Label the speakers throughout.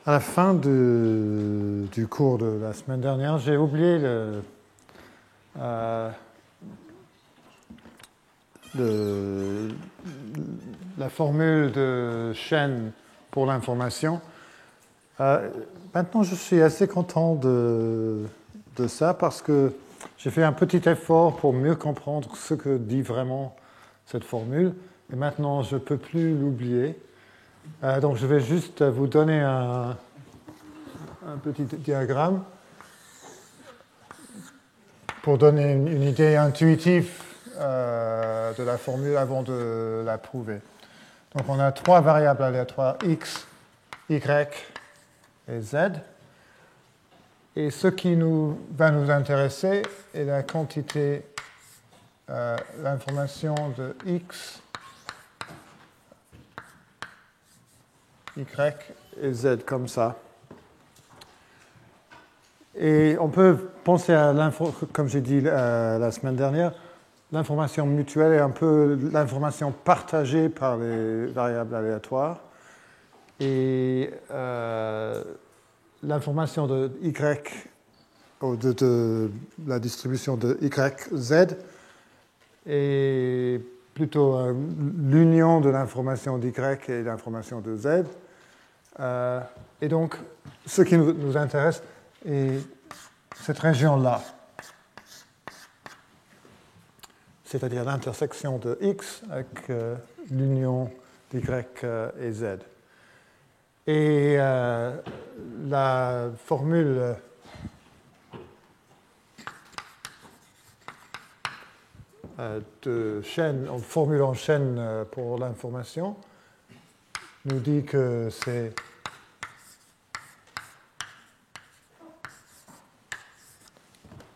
Speaker 1: À la fin du cours de la semaine dernière, j'ai oublié la formule de chaîne pour l'information. Maintenant, je suis assez content de ça parce que j'ai fait un petit effort pour mieux comprendre ce que dit vraiment cette formule. Et maintenant, je ne peux plus l'oublier. Donc, je vais juste vous donner un petit diagramme pour donner une idée intuitive de la formule avant de la prouver. Donc, on a trois variables aléatoires x, y et z. Et ce qui va nous intéresser est la quantité, l'information de x, y et z, comme ça. Et on peut penser à comme j'ai dit la semaine dernière, l'information mutuelle est un peu l'information partagée par les variables aléatoires. Et l'information de y, ou de la distribution de y, z, est plutôt l'union de l'information d'y et l'information de z. Et donc, ce qui nous intéresse est cette région-là, c'est-à-dire l'intersection de x avec l'union d'y et z. Et la formule de chaîne, en formule en chaîne pour l'information, nous dit que c'est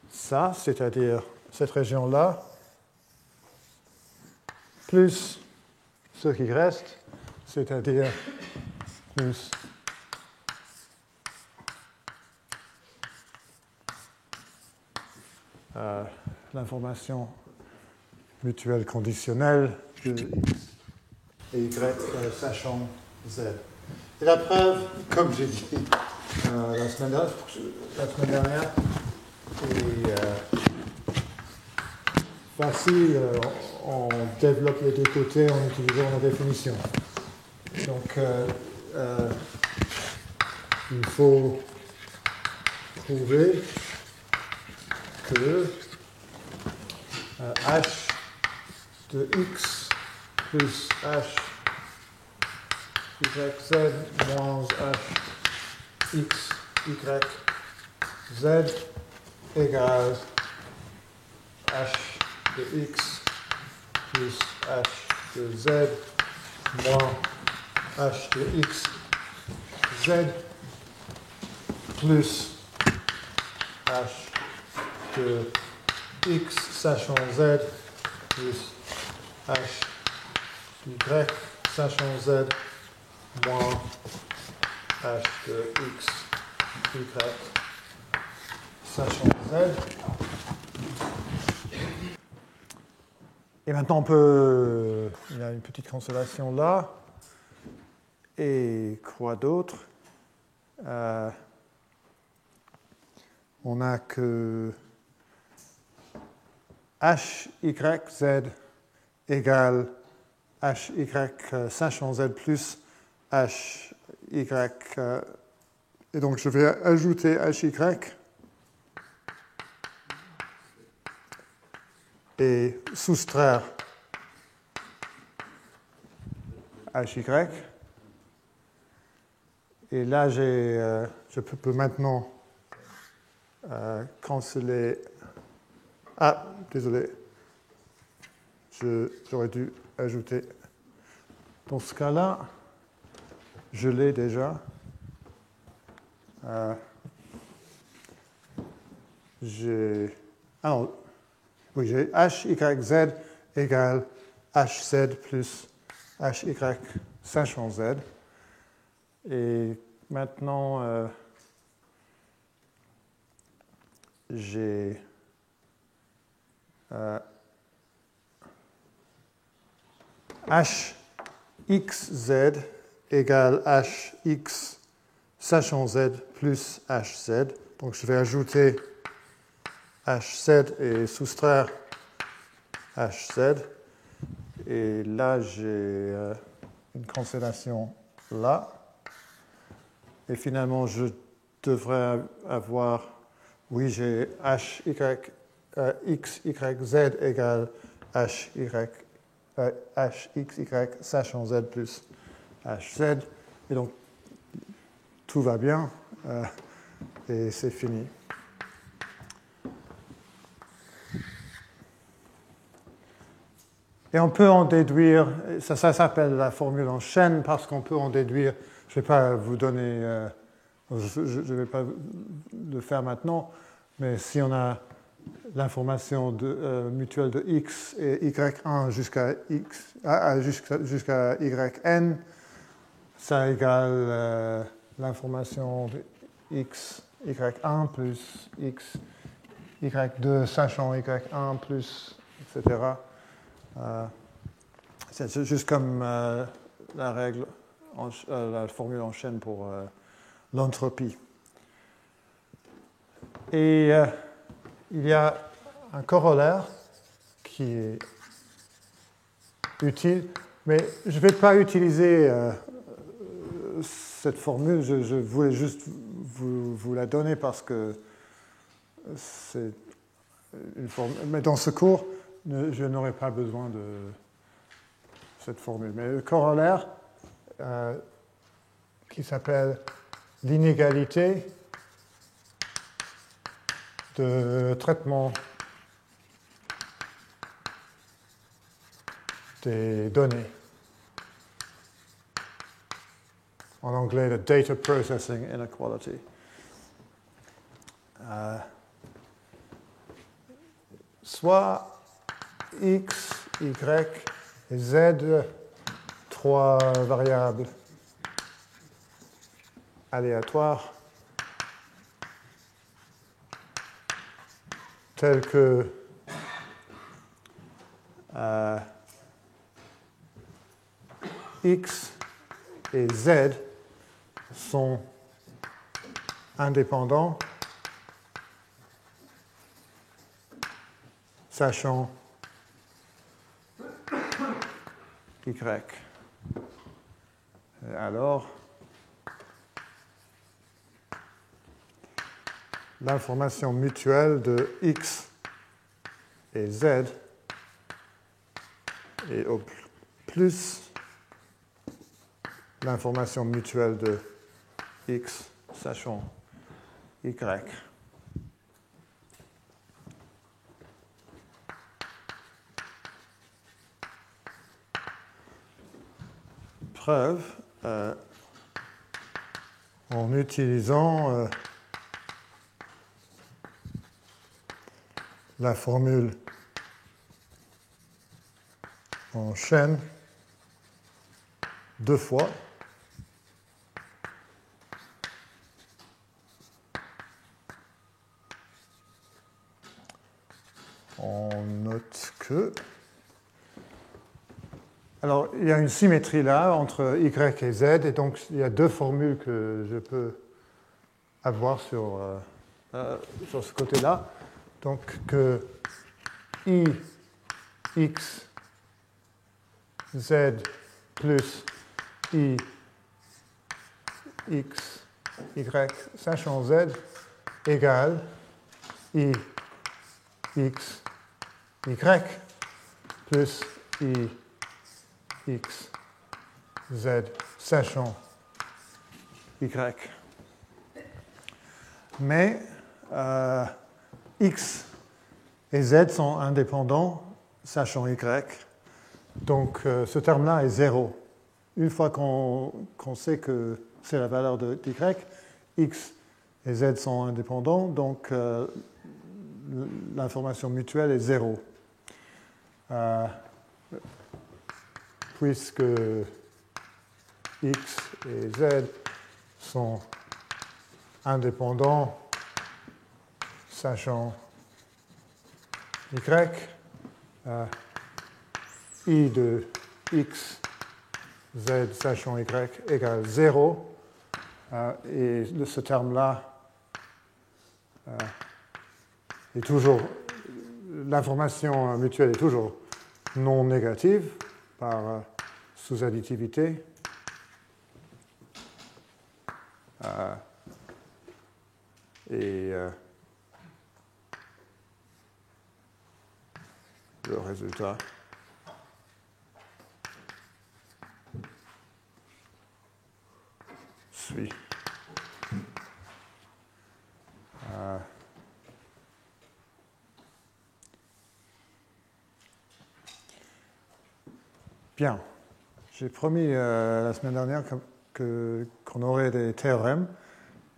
Speaker 1: ça, c'est-à-dire cette région-là, plus ce qui reste, c'est-à-dire plus l'information mutuelle conditionnelle de x et y sachant z. Et la preuve, comme j'ai dit la semaine dernière, est facile. On développe les deux côtés en utilisant la définition. Donc, il faut prouver que h de x plus h yz moins h x y z égale h de x plus h de z moins h de x z plus h de x sachant z plus h y sachant z moins h de x y sachant z. Et maintenant, il y a une petite consolation là. Et quoi d'autre? On a que h, y, z égale h, y sachant z plus h, y. Et donc, je vais ajouter h, y et soustraire h, y. Et là, je peux maintenant canceller. Ah, désolé. J'aurais dû ajouter. Dans ce cas-là, je l'ai déjà. J'ai h, y, z égale h, z plus h, y sachant z. Et maintenant, j'ai h, x, z égale h, x sachant z plus hz. Donc je vais ajouter hz et soustraire hz. Et là, j'ai une cancellation là. Et finalement, je devrais avoir, oui, j'ai x, y, z égale hx, y, sachant z plus hz. Et donc, tout va bien. Et c'est fini. Et on peut en déduire, ça s'appelle la formule en chaîne parce qu'on peut en déduire, je ne vais pas vous donner, je ne vais pas le faire maintenant, mais si on a l'information mutuelle de x et y1 jusqu'à yn, ça égale l'information de x, y1 plus x, y2 sachant y1 plus, etc. C'est juste comme la règle, la formule en chaîne pour l'entropie. Et il y a un corollaire qui est utile, mais je ne vais pas utiliser cette formule, je voulais juste vous la donner parce que c'est une formule. Mais dans ce cours, je n'aurai pas besoin de cette formule. Mais le corollaire, qui s'appelle l'inégalité de traitement des données. En anglais, the data processing inequality. Soit x, y et z, trois variables aléatoires, telles que x et z sont indépendants, sachant y. Et alors, l'information mutuelle de x et z est au plus l'information mutuelle de x sachant y. Preuve en utilisant la formule en chaîne deux fois. On note que... Alors, il y a une symétrie là entre y et z, et donc il y a deux formules que je peux avoir sur ce côté-là. Donc, que i x z plus i x y sachant z égale i x y plus i x z sachant y. Mais x et z sont indépendants sachant y. Donc ce terme-là est 0. Une fois qu'on sait que c'est la valeur de y, x et z sont indépendants, donc l'information mutuelle est 0. Puisque x et z sont indépendants, sachant y, i de x, z, sachant y égale 0, Et ce terme-là est toujours, l'information mutuelle est toujours non négative par sous-additivité. Et le résultat suit. Bien. J'ai promis la semaine dernière qu'on aurait des théorèmes.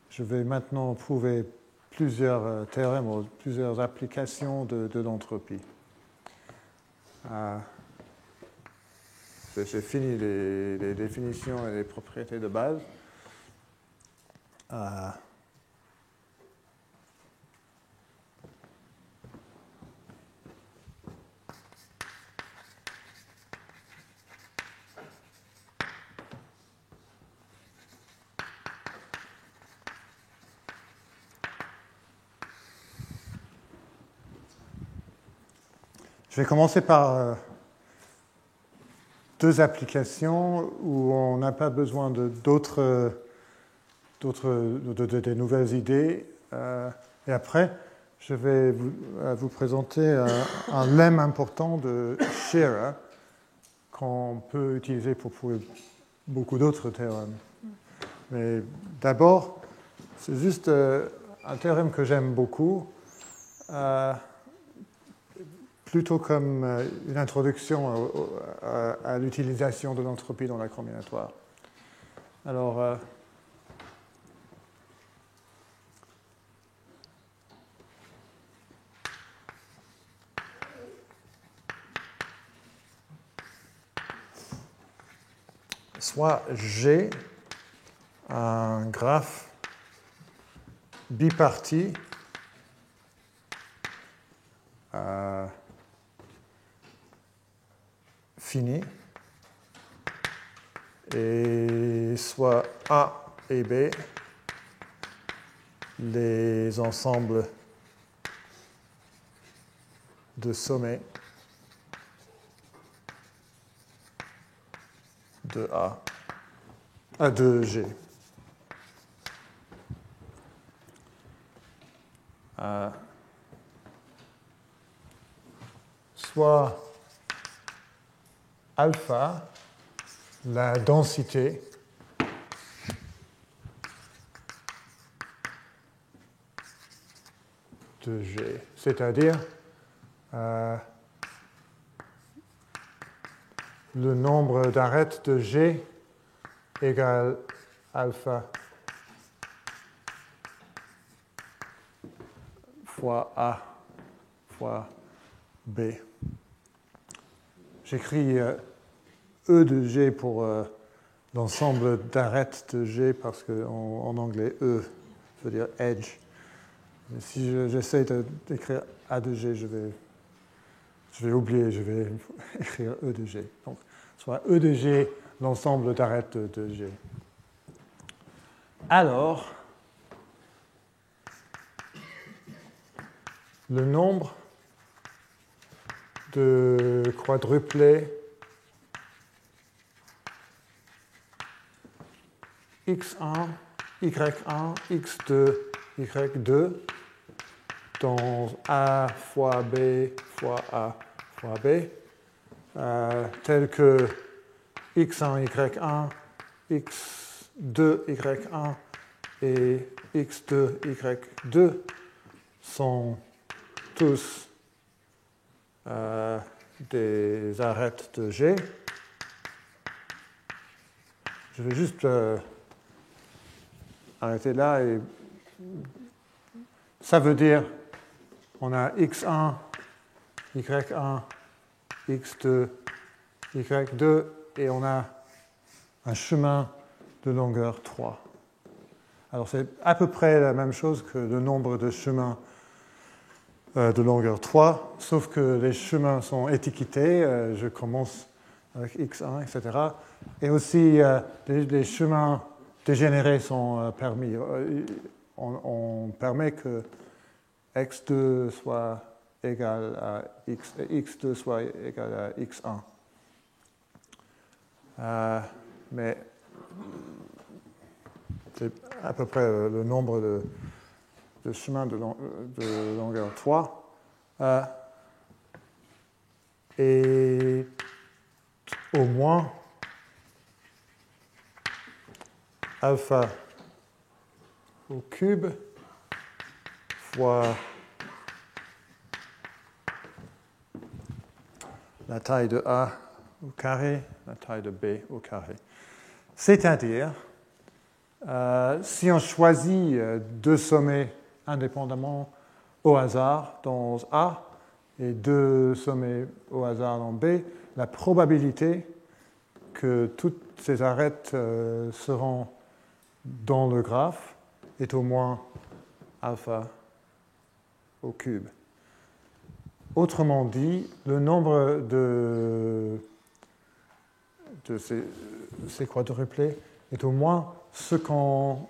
Speaker 1: Je vais maintenant prouver plusieurs théorèmes ou plusieurs applications de l'entropie. J'ai fini les définitions et les propriétés de base. Je vais commencer par deux applications où on n'a pas besoin de nouvelles idées. Et après, je vais vous présenter un lemme important de Scherer qu'on peut utiliser pour prouver beaucoup d'autres théorèmes. Mais d'abord, c'est juste un théorème que j'aime beaucoup. Plutôt comme une introduction à l'utilisation de l'entropie dans la combinatoire. Alors, soit G, un graphe biparti fini, et soit A et B les ensembles de sommets de de G. Soit alpha, la densité de G, c'est-à-dire le nombre d'arêtes de G égale alpha fois A fois B. J'écris E de G pour l'ensemble d'arêtes de G parce qu'en anglais, E veut dire edge. Mais si j'essaie d'écrire A de G, je vais oublier, je vais écrire E de G. Donc, soit E de G, l'ensemble d'arêtes de G. Alors, le nombre de quadruplets x1, y1, x2, y2 dans A fois B fois A fois B, tel que x1, y1, x2, y1 et x2, y2 sont tous des arêtes de G. Je vais juste arrêter là et ça veut dire on a x1, y1, x2, y2 et on a un chemin de longueur 3. Alors c'est à peu près la même chose que le nombre de chemins de longueur 3, sauf que les chemins sont étiquetés, je commence avec x1, etc. Et aussi les chemins dégénérés sont permis. On permet que x2 soit égal à x et x2 soit égal à x1. Mais c'est à peu près le nombre de chemins de longueur 3. Et au moins alpha au cube fois la taille de A au carré, la taille de B au carré. C'est-à-dire, si on choisit deux sommets indépendamment au hasard dans A et deux sommets au hasard dans B, la probabilité que toutes ces arêtes seront dans le graphe est au moins alpha au cube. Autrement dit, le nombre de ces quadruplés est au moins ce qu'on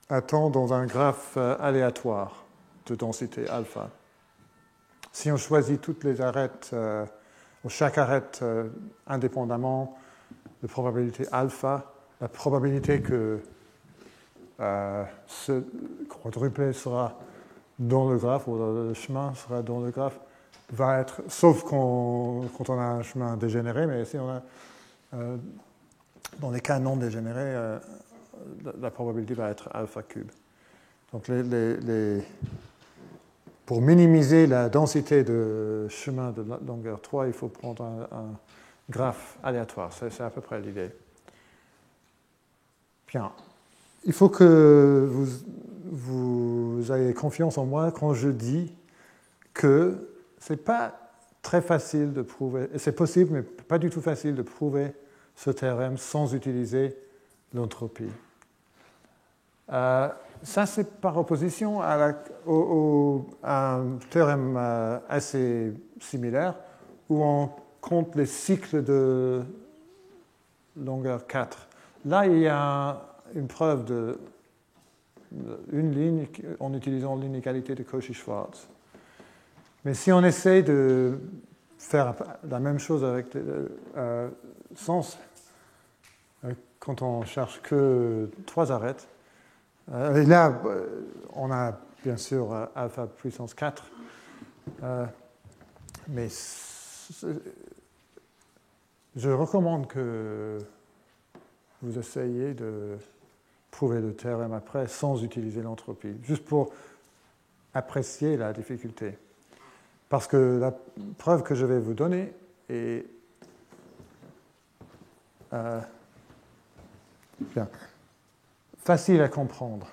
Speaker 1: attend dans un graphe aléatoire de densité alpha. Si on choisit toutes les arêtes, ou chaque arête indépendamment de probabilité alpha, la probabilité que ce quadruplé sera dans le graphe, ou le chemin sera dans le graphe, va être, sauf quand on a un chemin dégénéré, mais si on a, dans les cas non dégénérés, la probabilité va être alpha cube. Donc pour minimiser la densité de chemin de longueur 3, il faut prendre un graphe aléatoire. C'est à peu près l'idée. Bien. Il faut que vous ayez confiance en moi quand je dis que ce n'est pas très facile de prouver, c'est possible, mais pas du tout facile de prouver ce théorème sans utiliser l'entropie. Ça, c'est par opposition à un théorème assez similaire où on compte les cycles de longueur 4. Là, il y a une preuve une ligne en utilisant l'inégalité de Cauchy-Schwarz. Mais si on essaie de faire la même chose avec sens, quand on cherche que 3 arêtes, et là, on a bien sûr alpha puissance 4, mais je recommande que vous essayiez de prouver le théorème après sans utiliser l'entropie, juste pour apprécier la difficulté. Parce que la preuve que je vais vous donner est bien, facile à comprendre.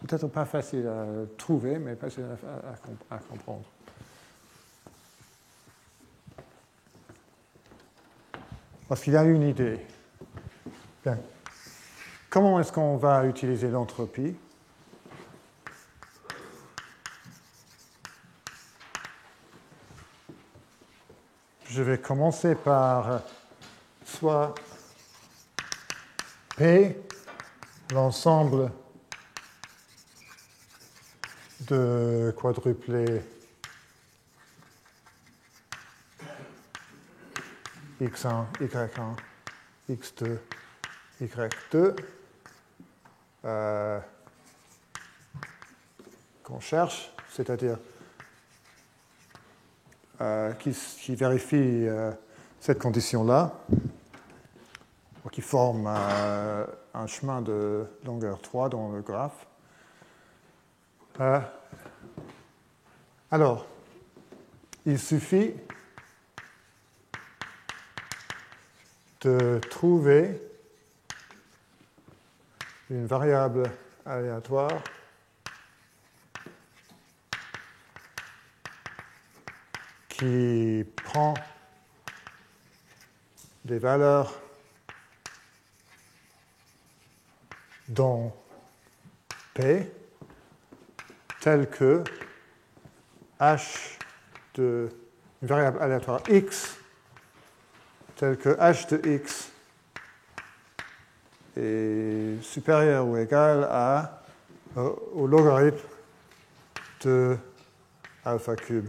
Speaker 1: Peut-être pas facile à trouver, mais facile à comprendre. Parce qu'il y a une idée. Bien. Comment est-ce qu'on va utiliser l'entropie ? Je vais commencer par soit P, l'ensemble de quadruplés x1, y1, x2, y2, qu'on cherche, c'est-à-dire qui vérifie cette condition-là, qui forme un chemin de longueur 3 dans le graphe. Alors, il suffit de trouver une variable aléatoire qui prend des valeurs dans P telles que h de une variable aléatoire x telle que h de x est supérieur ou égal au logarithme de alpha cube.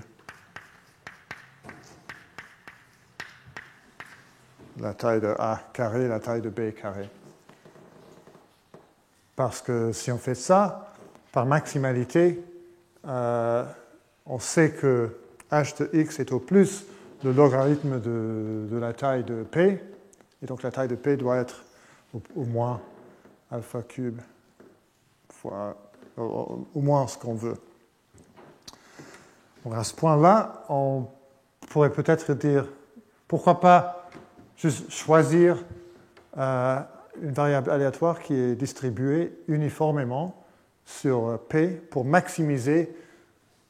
Speaker 1: La taille de A carré, la taille de B carré. Parce que si on fait ça, par maximalité, on sait que h de x est au plus le logarithme de la taille de P, et donc la taille de P doit être au moins alpha cube fois au moins ce qu'on veut. Donc à ce point-là, on pourrait peut-être dire, pourquoi pas juste choisir une variable aléatoire qui est distribuée uniformément sur P pour maximiser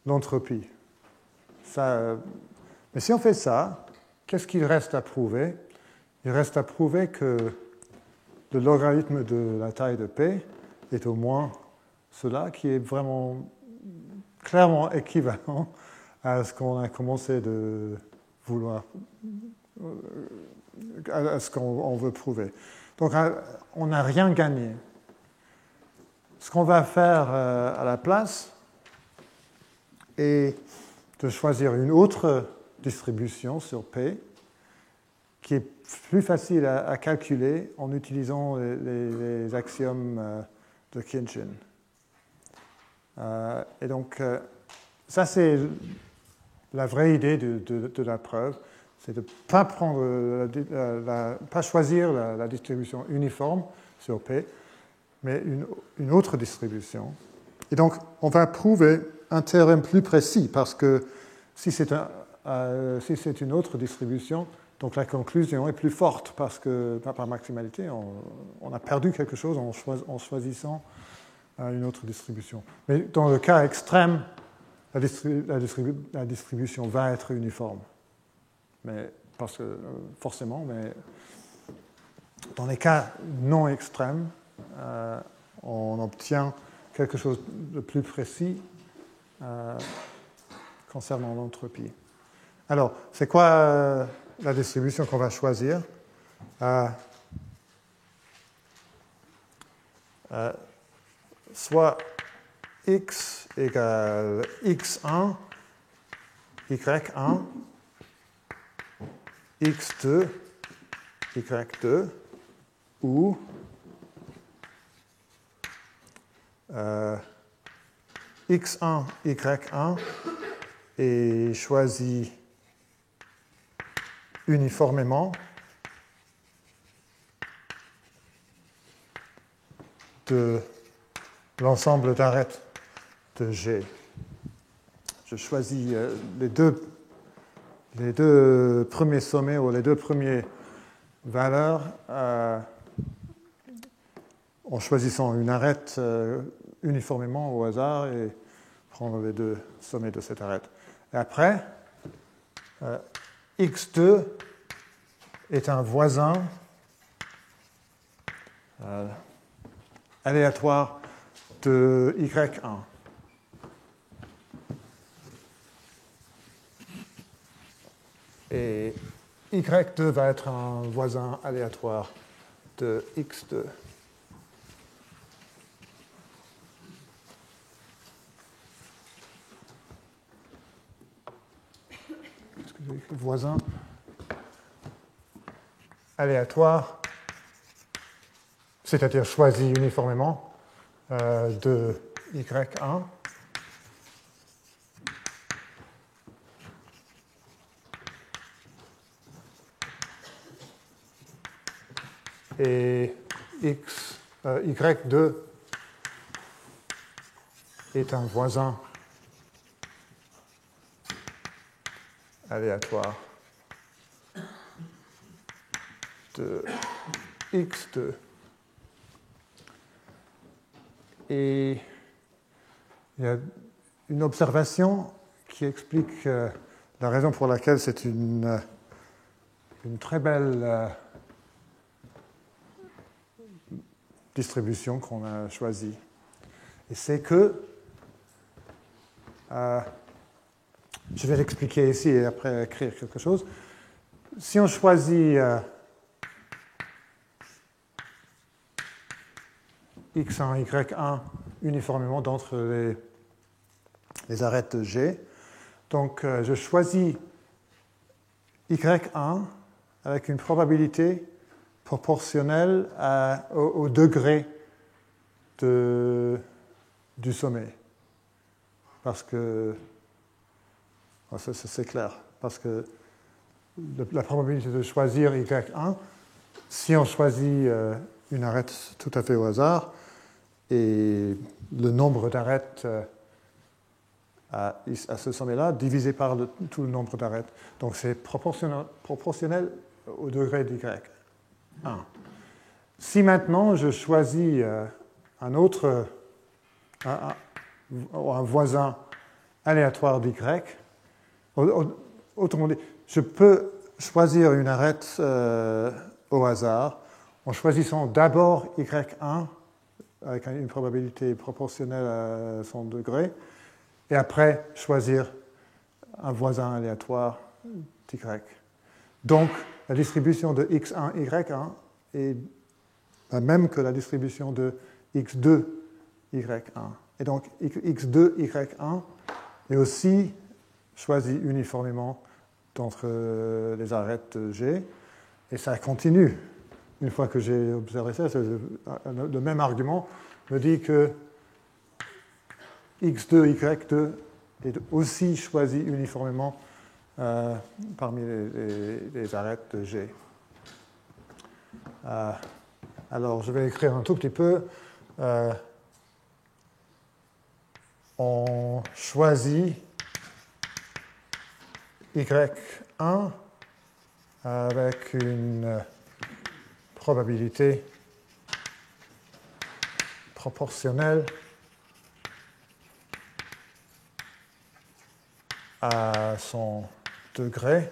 Speaker 1: l'entropie. Mais si on fait ça, qu'est-ce qu'il reste à prouver? Il reste à prouver que le logarithme de la taille de P est au moins cela qui est vraiment clairement équivalent à ce qu'on a commencé de vouloir, à ce qu'on veut prouver. Donc on n'a rien gagné. Ce qu'on va faire à la place est de choisir une autre distribution sur P qui est plus facile à calculer en utilisant les axiomes de Khinchin. Et donc, ça c'est la vraie idée de la preuve, c'est de ne pas choisir la distribution uniforme sur P, mais une autre distribution. Et donc, on va prouver un théorème plus précis, parce que si c'est une autre distribution, donc la conclusion est plus forte, parce que par maximalité, on a perdu quelque chose en choisissant une autre distribution. Mais dans le cas extrême, la distribution va être uniforme. Mais, parce que, forcément, mais dans les cas non extrêmes, on obtient quelque chose de plus précis concernant l'entropie. Alors, c'est quoi la distribution qu'on va choisir? Soit x égale x1, y1, x2, y2, ou x1, y1 est choisi uniformément de l'ensemble d'arêtes de G. Je choisis les deux premiers sommets ou les deux premières valeurs en choisissant une arête uniformément au hasard et prendre les deux sommets de cette arête. Et après, x2 est un voisin aléatoire de y1. Et y2 va être un voisin aléatoire de x2. Voisin aléatoire, c'est-à-dire choisi uniformément de y1 et y2 est un voisin aléatoire de x2. Et il y a une observation qui explique la raison pour laquelle c'est une très belle distribution qu'on a choisie. Et c'est que, je vais l'expliquer ici et après écrire quelque chose. Si on choisit x1, y1 uniformément d'entre les arêtes G. Donc, je choisis y1 avec une probabilité proportionnelle au degré du sommet. Parce que, c'est clair, parce que la probabilité de choisir y1, si on choisit une arête tout à fait au hasard, et le nombre d'arêtes à ce sommet-là divisé par tout le nombre d'arêtes. Donc c'est proportionnel au degré d'y1. Si maintenant je choisis un voisin aléatoire d'y, autrement dit, je peux choisir une arête au hasard en choisissant d'abord y1 avec une probabilité proportionnelle à son degré, et après choisir un voisin aléatoire d'y. Donc, la distribution de x1, y1 est la même que la distribution de x2, y1. Et donc, x2, y1 est aussi choisi uniformément d'entre les arêtes G, et ça continue. Une fois que j'ai observé ça, le même argument me dit que x2, y2 est aussi choisi uniformément parmi les arêtes de G. Alors, je vais écrire un tout petit peu. On choisit y1 avec une probabilité proportionnelle à son degré.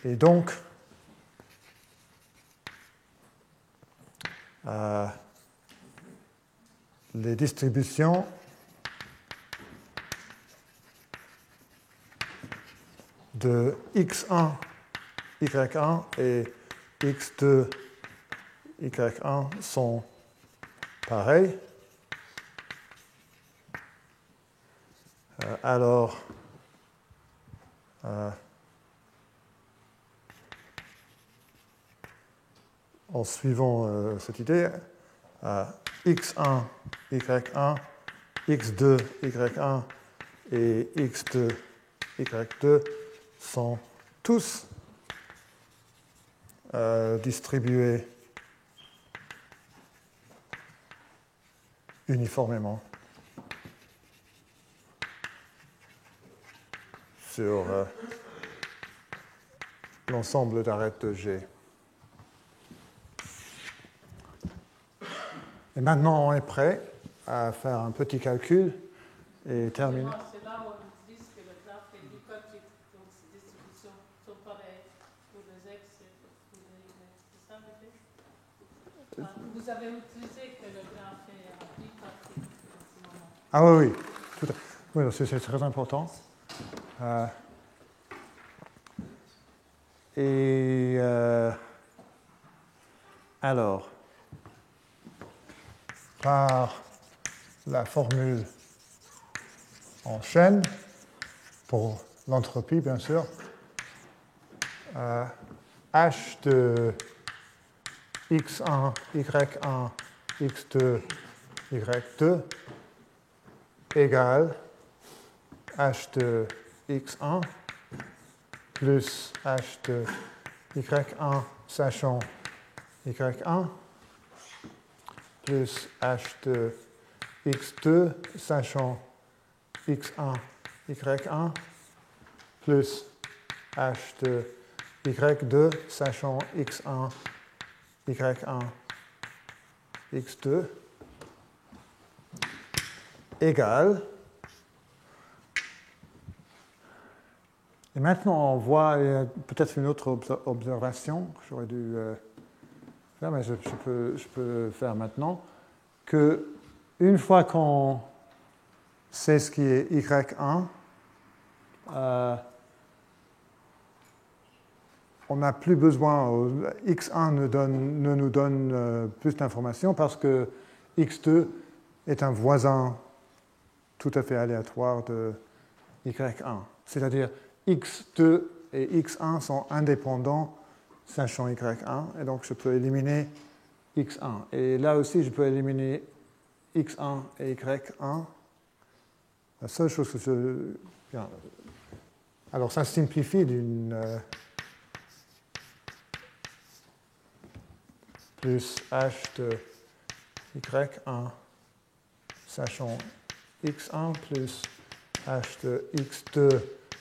Speaker 1: Et donc, les distributions de x1, y1 et x2, y1 sont pareilles. Alors, en suivant cette idée, x1, y1, x2, y1 et x2, y2 sont tous distribués uniformément sur l'ensemble d'arêtes de G. Et maintenant, on est prêt à faire un petit calcul et terminer.
Speaker 2: C'est là où on dit que le graphe est dichotique, donc ces distributions sont pareilles pour les x et pour les y. C'est ça l'idée? Vous avez utilisé que le graphe est dichotique en ce moment.
Speaker 1: Ah oui, oui. Tout à... Oui, c'est très important. Alors, par la formule en chaîne, pour l'entropie, bien sûr, H de x1, y1, x2, y2 égale H de x1 plus H de y1 sachant y1 plus H de x2 sachant x1, y1 plus H de y2 sachant x1, y1, x2 égale. Et maintenant, on voit peut-être une autre observation que j'aurais dû faire, mais je peux faire maintenant, que une fois qu'on sait ce qui est y1, on n'a plus besoin, x1 ne nous donne plus d'informations parce que x2 est un voisin tout à fait aléatoire de y1. C'est-à-dire x2 et x1 sont indépendants sachant y1, et donc je peux éliminer x1. Et là aussi, je peux éliminer x1 et y1. La seule chose que je... Bien. Alors ça simplifie d'une... plus h de y1 sachant x1 plus h de x2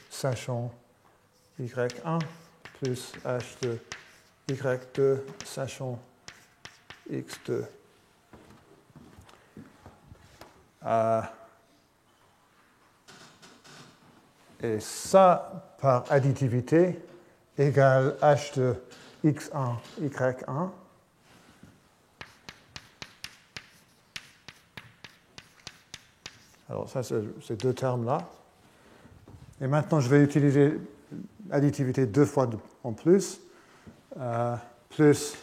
Speaker 1: sachant y1 plus h de y2 sachant x2. Et ça, par additivité, égale h de x1, y1. Alors ça, c'est ces deux termes-là. Et maintenant, je vais utiliser additivité deux fois en plus. Plus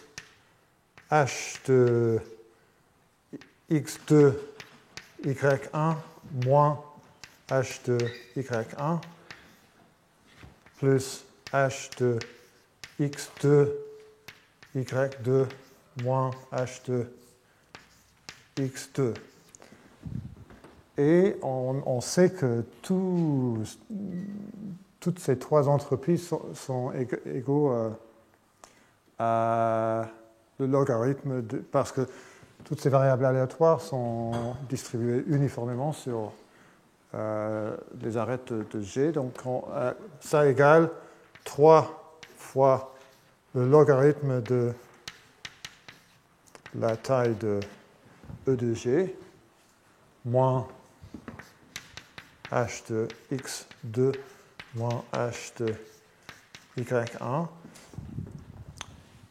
Speaker 1: h de x2, y1, moins h de y1, plus h de x2, y2, moins h de x2. Et on sait que toutes ces trois entropies sont égaux à le logarithme, parce que toutes ces variables aléatoires sont distribuées uniformément sur les arêtes de G. Donc ça égale 3 fois le logarithme de la taille de E de G, moins h de x2 moins h de y1.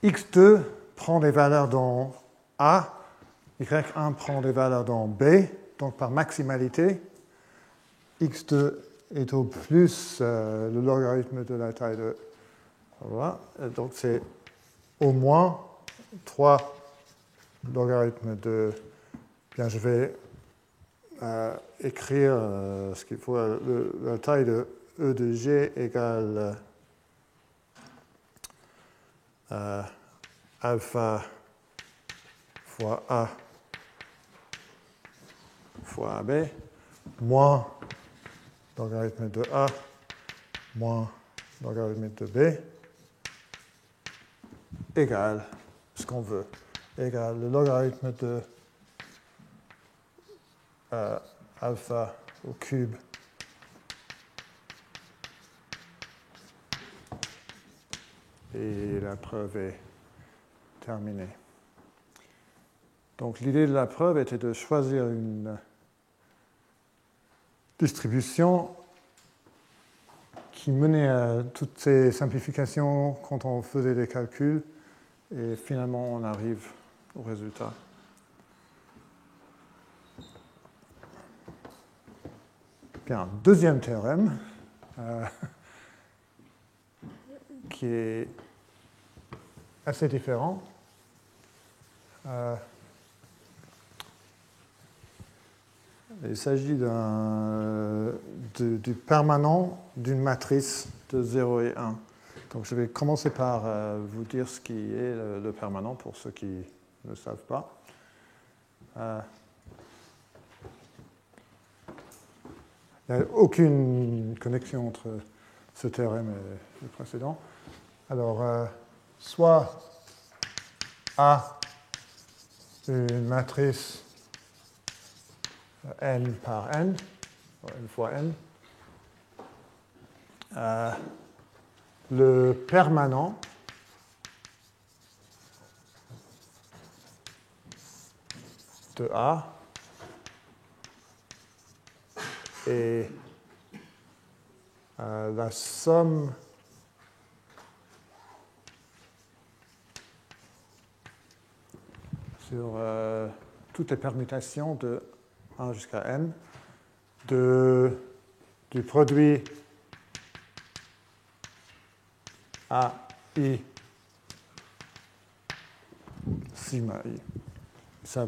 Speaker 1: x2 prend des valeurs dans A, y1 prend des valeurs dans B, donc par maximalité, x2 est au plus le logarithme de la taille de... Voilà, donc c'est au moins 3 logarithmes de... Bien, je vais écrire ce qu'il faut. La taille de E de G égale alpha fois A fois AB, moins logarithme de A, moins logarithme de B, égale ce qu'on veut, égale le logarithme de alpha au cube et la preuve est terminée. Donc l'idée de la preuve était de choisir une distribution qui menait à toutes ces simplifications quand on faisait des calculs, et finalement on arrive au résultat. Bien, deuxième théorème, qui est assez différent. Il s'agit du permanent d'une matrice de 0 et 1. Donc je vais commencer par vous dire ce qui est le permanent pour ceux qui ne savent pas. Il n'y a aucune connexion entre ce théorème et le précédent. Alors, soit A, une matrice n par n, n fois n, le permanent de A est la somme sur toutes les permutations de 1 jusqu'à n du produit A I sigma I. Ça,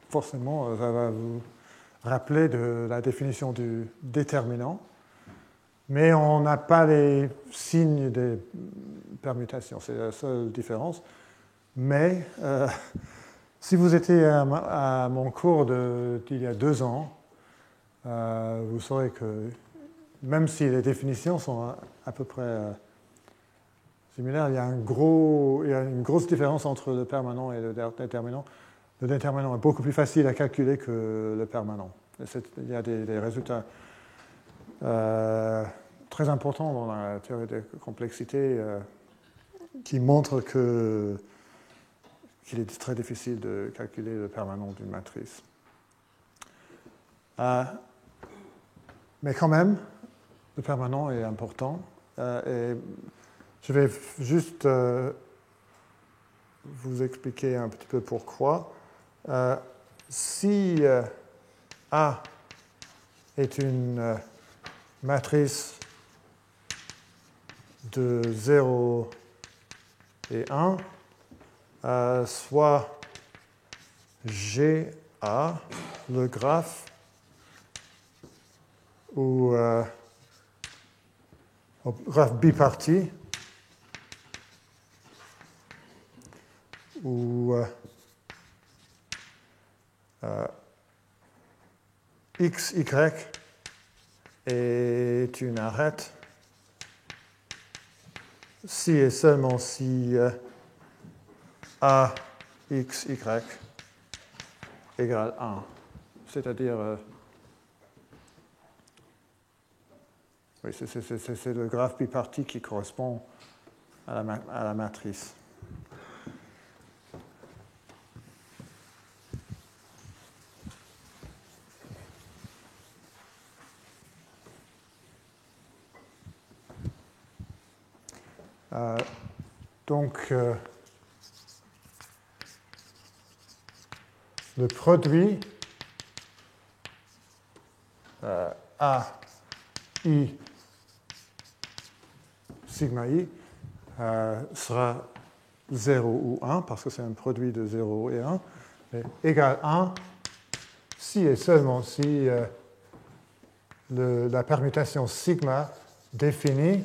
Speaker 1: forcément, ça va vous rappeler de la définition du déterminant, mais on n'a pas les signes des permutations, c'est la seule différence. Mais si vous étiez à mon cours d'il y a 2 ans, vous saurez que même si les définitions sont à peu près similaires, il y a une grosse différence entre le permanent et le déterminant. Le déterminant est beaucoup plus facile à calculer que le permanent. Il y a des résultats très importants dans la théorie de complexité qui montrent qu'il est très difficile de calculer le permanent d'une matrice. Mais quand même, le permanent est important. Et je vais juste vous expliquer un petit peu pourquoi. Si A est une matrice de 0 et 1, soit GA, le graphe, ou graphe biparti, ou XY est une arête si et seulement si AXY égale 1. C'est-à-dire, oui, c'est le graphe biparti qui correspond à la matrice. Donc, le produit A, I, sigma I sera 0 ou 1, parce que c'est un produit de 0 et 1, mais égale 1 si et seulement si la permutation sigma définit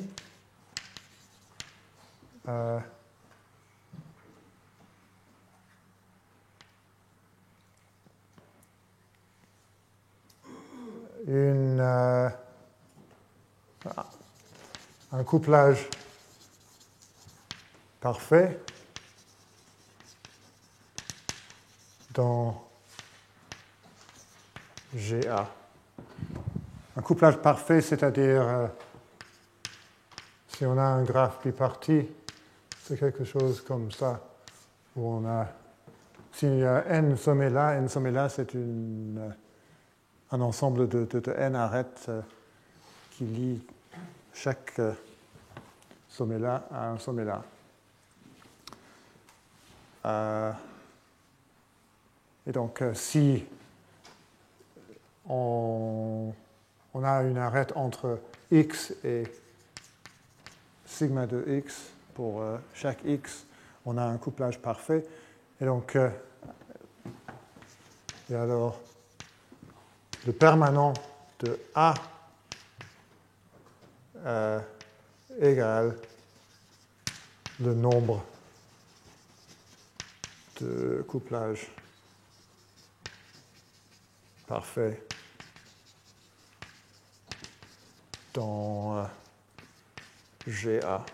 Speaker 1: un couplage parfait dans GA. Un couplage parfait, c'est-à-dire si on a un graphe biparti, c'est quelque chose comme ça, où on a, s'il y a n sommets là, c'est un ensemble de n arêtes qui lie chaque sommet là à un sommet là. Et donc, si on a une arête entre x et sigma de x, pour chaque x, on a un couplage parfait. Et donc, et alors, le permanent de A égale le nombre de couplages parfaits dans GA.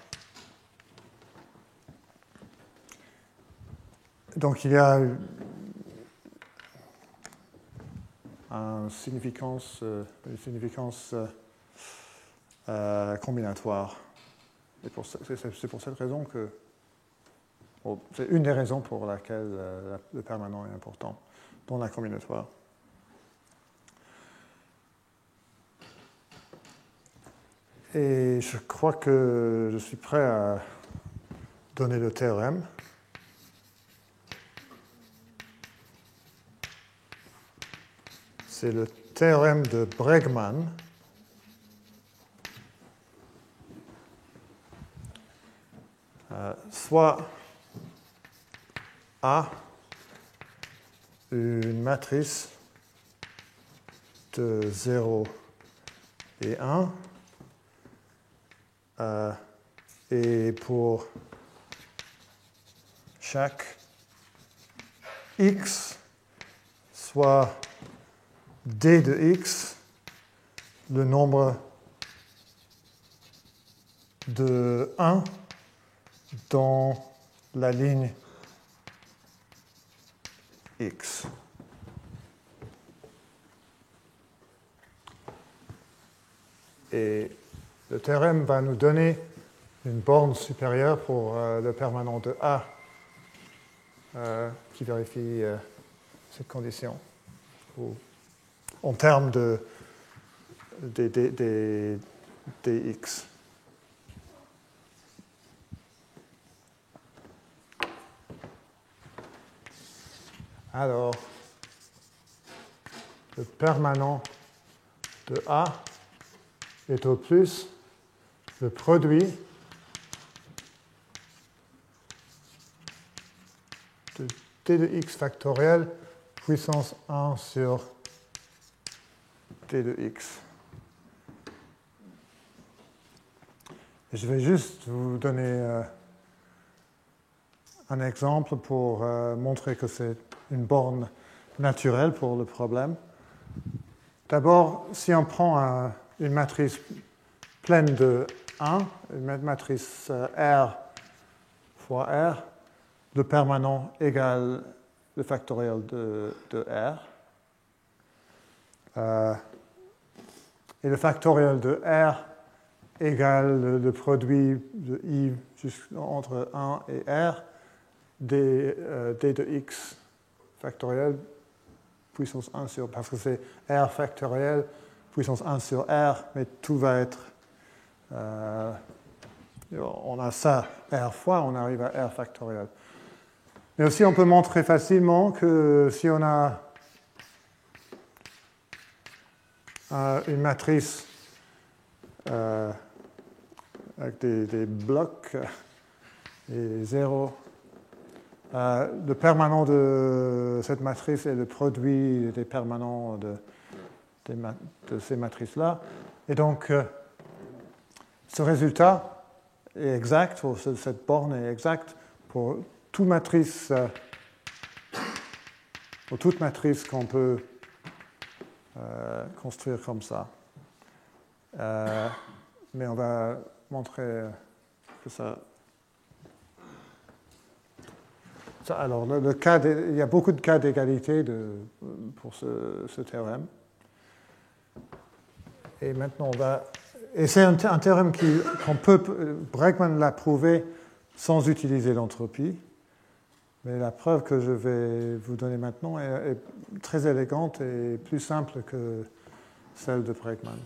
Speaker 1: Donc il y a une significance combinatoire. C'est pour cette raison que c'est une des raisons pour laquelle le permanent est important dans la combinatoire. Et je crois que je suis prêt à donner le théorème. C'est le théorème de Bregman. soit A, une matrice de 0 et 1, et pour chaque x, soit d de x, le nombre de 1 dans la ligne x. Et le théorème va nous donner une borne supérieure pour le permanent de A qui vérifie cette condition en termes de dx. Alors, le permanent de A est au plus le produit de d de x factoriel puissance 1 sur d de x. Et je vais juste vous donner un exemple pour montrer que c'est une borne naturelle pour le problème. D'abord, si on prend une matrice pleine de 1, une matrice R fois R, le permanent égale le factoriel de R. Et le factoriel de R égale le produit de I entre 1 et R d de x factoriel puissance 1 sur, parce que c'est R factoriel puissance 1 sur R, mais tout va être, on a ça R fois, on arrive à R factoriel. Mais aussi on peut montrer facilement que si on a une matrice avec des blocs et 0, le permanent de cette matrice est le produit des permanents de ces matrices-là. Et donc, ce résultat est exact, ou cette borne est exacte pour toute matrice qu'on peut construire comme ça. Mais on va montrer que ça... Alors, il y a beaucoup de cas d'égalité pour ce théorème. Et maintenant, et c'est un théorème Bregman l'a prouvé sans utiliser l'entropie. Mais la preuve que je vais vous donner maintenant est très élégante et plus simple que celle de Bregman.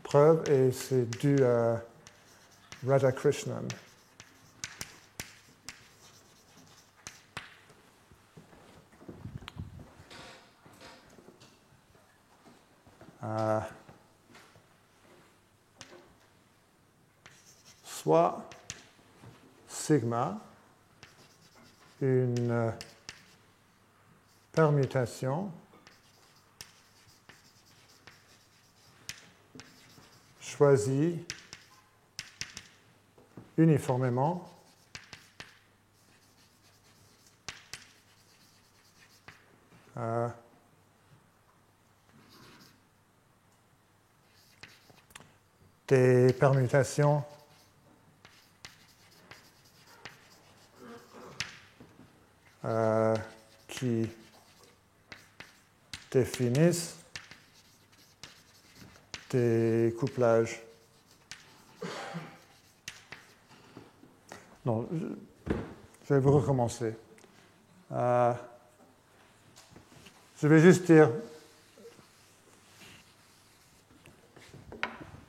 Speaker 1: Preuve, et c'est dû à Radhakrishnan. Soit sigma, une permutation choisie uniformément des permutations qui définissent des couplages. Non, je vais vous recommencer. Je vais juste dire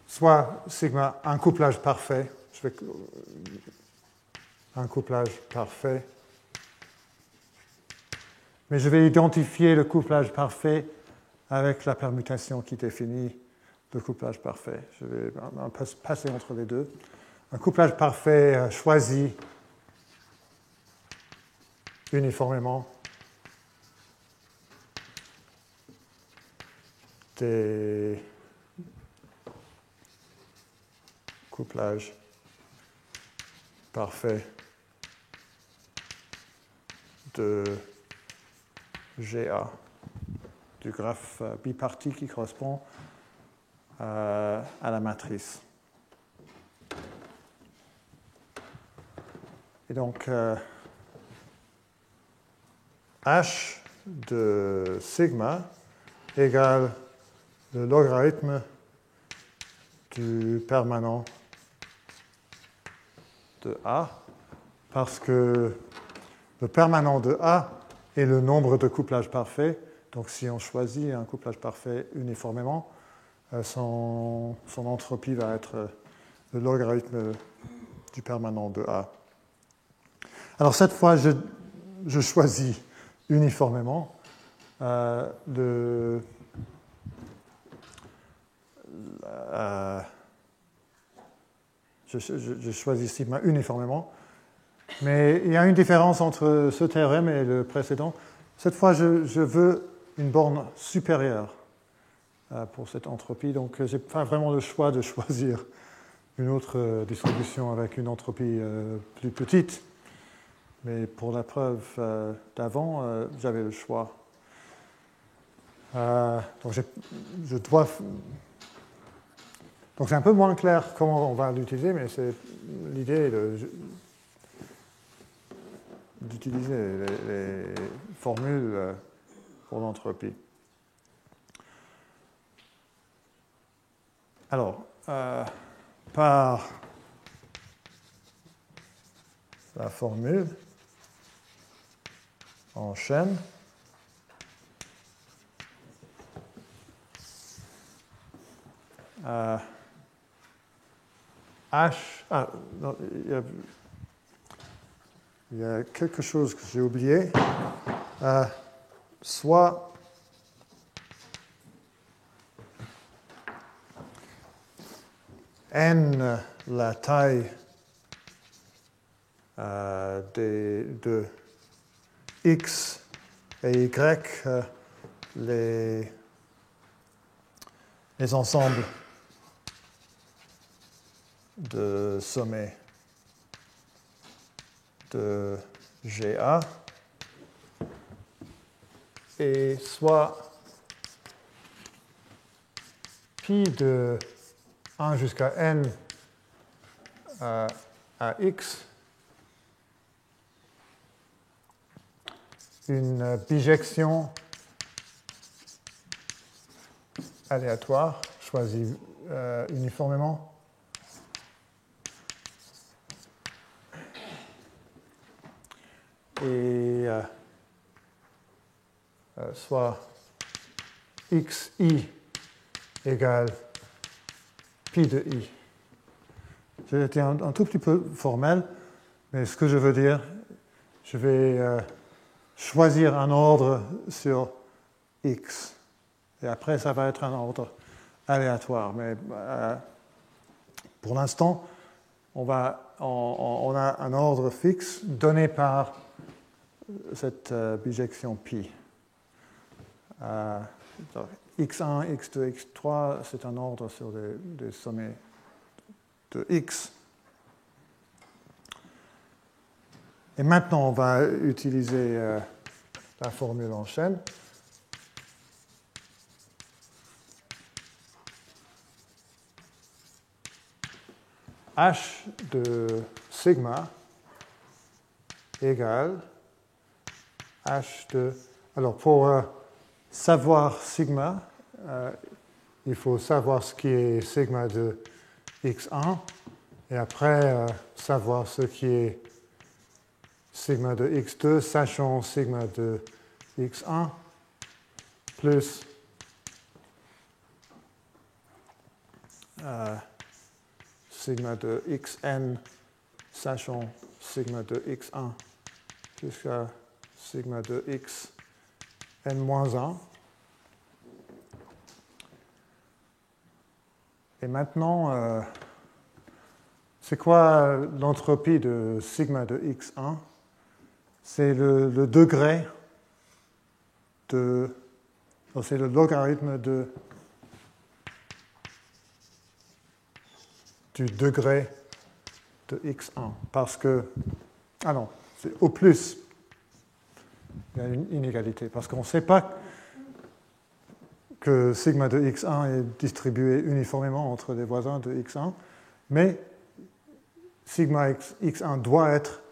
Speaker 1: soit sigma, un couplage parfait. Un couplage parfait. Mais je vais identifier le couplage parfait avec la permutation qui définit le couplage parfait. Je vais passer entre les deux. un couplage parfait choisi uniformément des couplages parfaits de GA, du graphe biparti qui correspond à la matrice. Et donc, H de sigma égale le logarithme du permanent de A, parce que le permanent de A est le nombre de couplages parfaits. Donc si on choisit un couplage parfait uniformément, son entropie va être le logarithme du permanent de A. Alors cette fois, je choisis uniformément je choisis sigma uniformément, mais il y a une différence entre ce théorème et le précédent. Cette fois, je veux une borne supérieure pour cette entropie, donc je n'ai pas vraiment le choix de choisir une autre distribution avec une entropie plus petite, mais pour la preuve d'avant, j'avais le choix. Donc je dois... Donc c'est un peu moins clair comment on va l'utiliser, mais c'est l'idée d'utiliser les formules pour l'entropie. Alors, par la formule en chaîne, H... Ah, non, il y a quelque chose que j'ai oublié. Soit n, la taille de x et y, les ensembles de sommets de GA, et soit pi de 1 jusqu'à n à x, une bijection aléatoire choisie uniformément et soit xi égale pi de i. J'ai été un tout petit peu formel, mais ce que je veux dire, je vais choisir un ordre sur x. Et après, ça va être un ordre aléatoire. Mais pour l'instant, on a un ordre fixe donné par cette bijection pi. x1, x2, x3, c'est un ordre sur des sommets de x. Et maintenant, on va utiliser la formule en chaîne. H de sigma égale H de... Alors, pour savoir sigma, il faut savoir ce qui est sigma de x1, et après savoir ce qui est sigma de x2, sachant sigma de x1, plus sigma de xn, sachant sigma de x1, jusqu'à sigma de x n-1. Et maintenant, c'est quoi l'entropie de sigma de x1? C'est le degré de... C'est le logarithme du degré de x1. Parce que... Ah non, c'est au plus. Il y a une inégalité. Parce qu'on ne sait pas que sigma de x1 est distribué uniformément entre les voisins de x1, mais sigma x1 doit être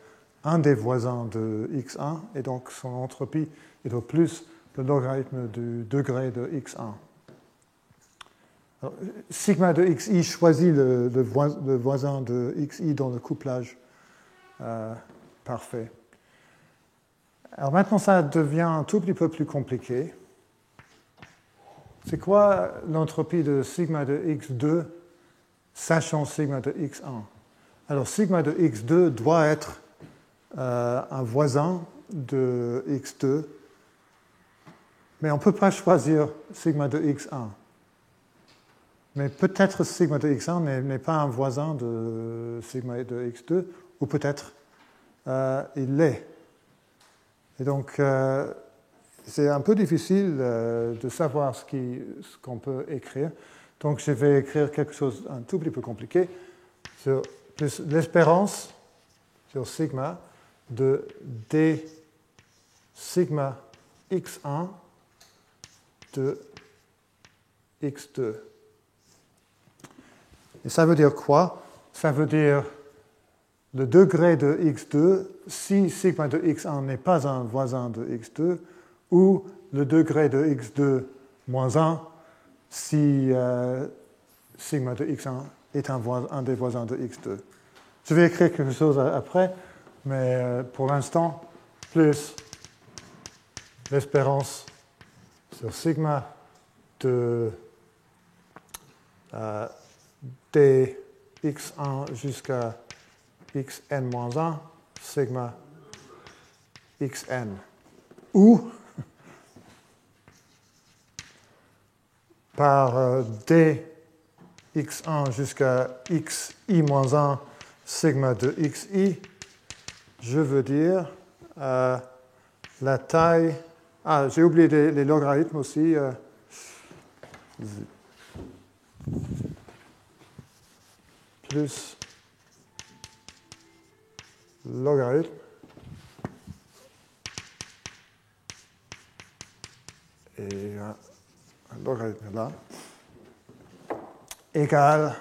Speaker 1: un des voisins de x1, et donc son entropie est au plus le logarithme du degré de x1. Alors, sigma de xi choisit le voisin de xi dans le couplage parfait. Alors maintenant, ça devient un tout petit peu plus compliqué. C'est quoi l'entropie de sigma de x2 sachant sigma de x1? Alors sigma de x2 doit être un voisin de x2, mais on ne peut pas choisir sigma de x1. Mais peut-être sigma de x1 n'est pas un voisin de sigma de x2, ou peut-être il l'est. Et donc, c'est un peu difficile de savoir ce qu'on peut écrire. Donc, je vais écrire quelque chose un tout petit peu compliqué sur plus l'espérance sur sigma de d sigma x1 de x2. Et ça veut dire quoi? Ça veut dire le degré de x2 si sigma de x1 n'est pas un voisin de x2, ou le degré de x2 moins 1 si sigma de x1 est un des voisins de x2. Je vais écrire quelque chose après, mais pour l'instant, plus l'espérance sur sigma de dx1 jusqu'à xn-1 sigma xn, ou par dx1 jusqu'à xi-1 sigma de xi, je veux dire la taille... Ah, j'ai oublié les logarithmes aussi. Plus logarithme et un logarithme là égale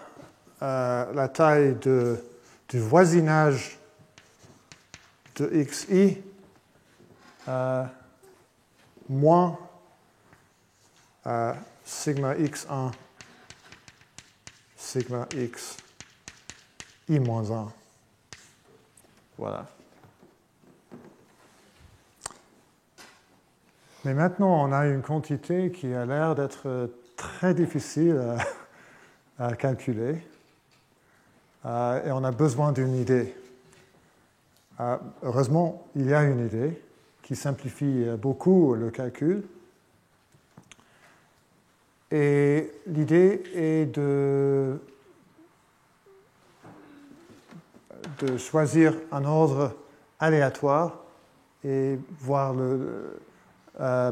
Speaker 1: la taille du voisinage de xi moins sigma x1 sigma x i-1. Voilà. Mais maintenant, on a une quantité qui a l'air d'être très difficile à calculer. Et on a besoin d'une idée. Heureusement, il y a une idée qui simplifie beaucoup le calcul. Et l'idée est de choisir un ordre aléatoire et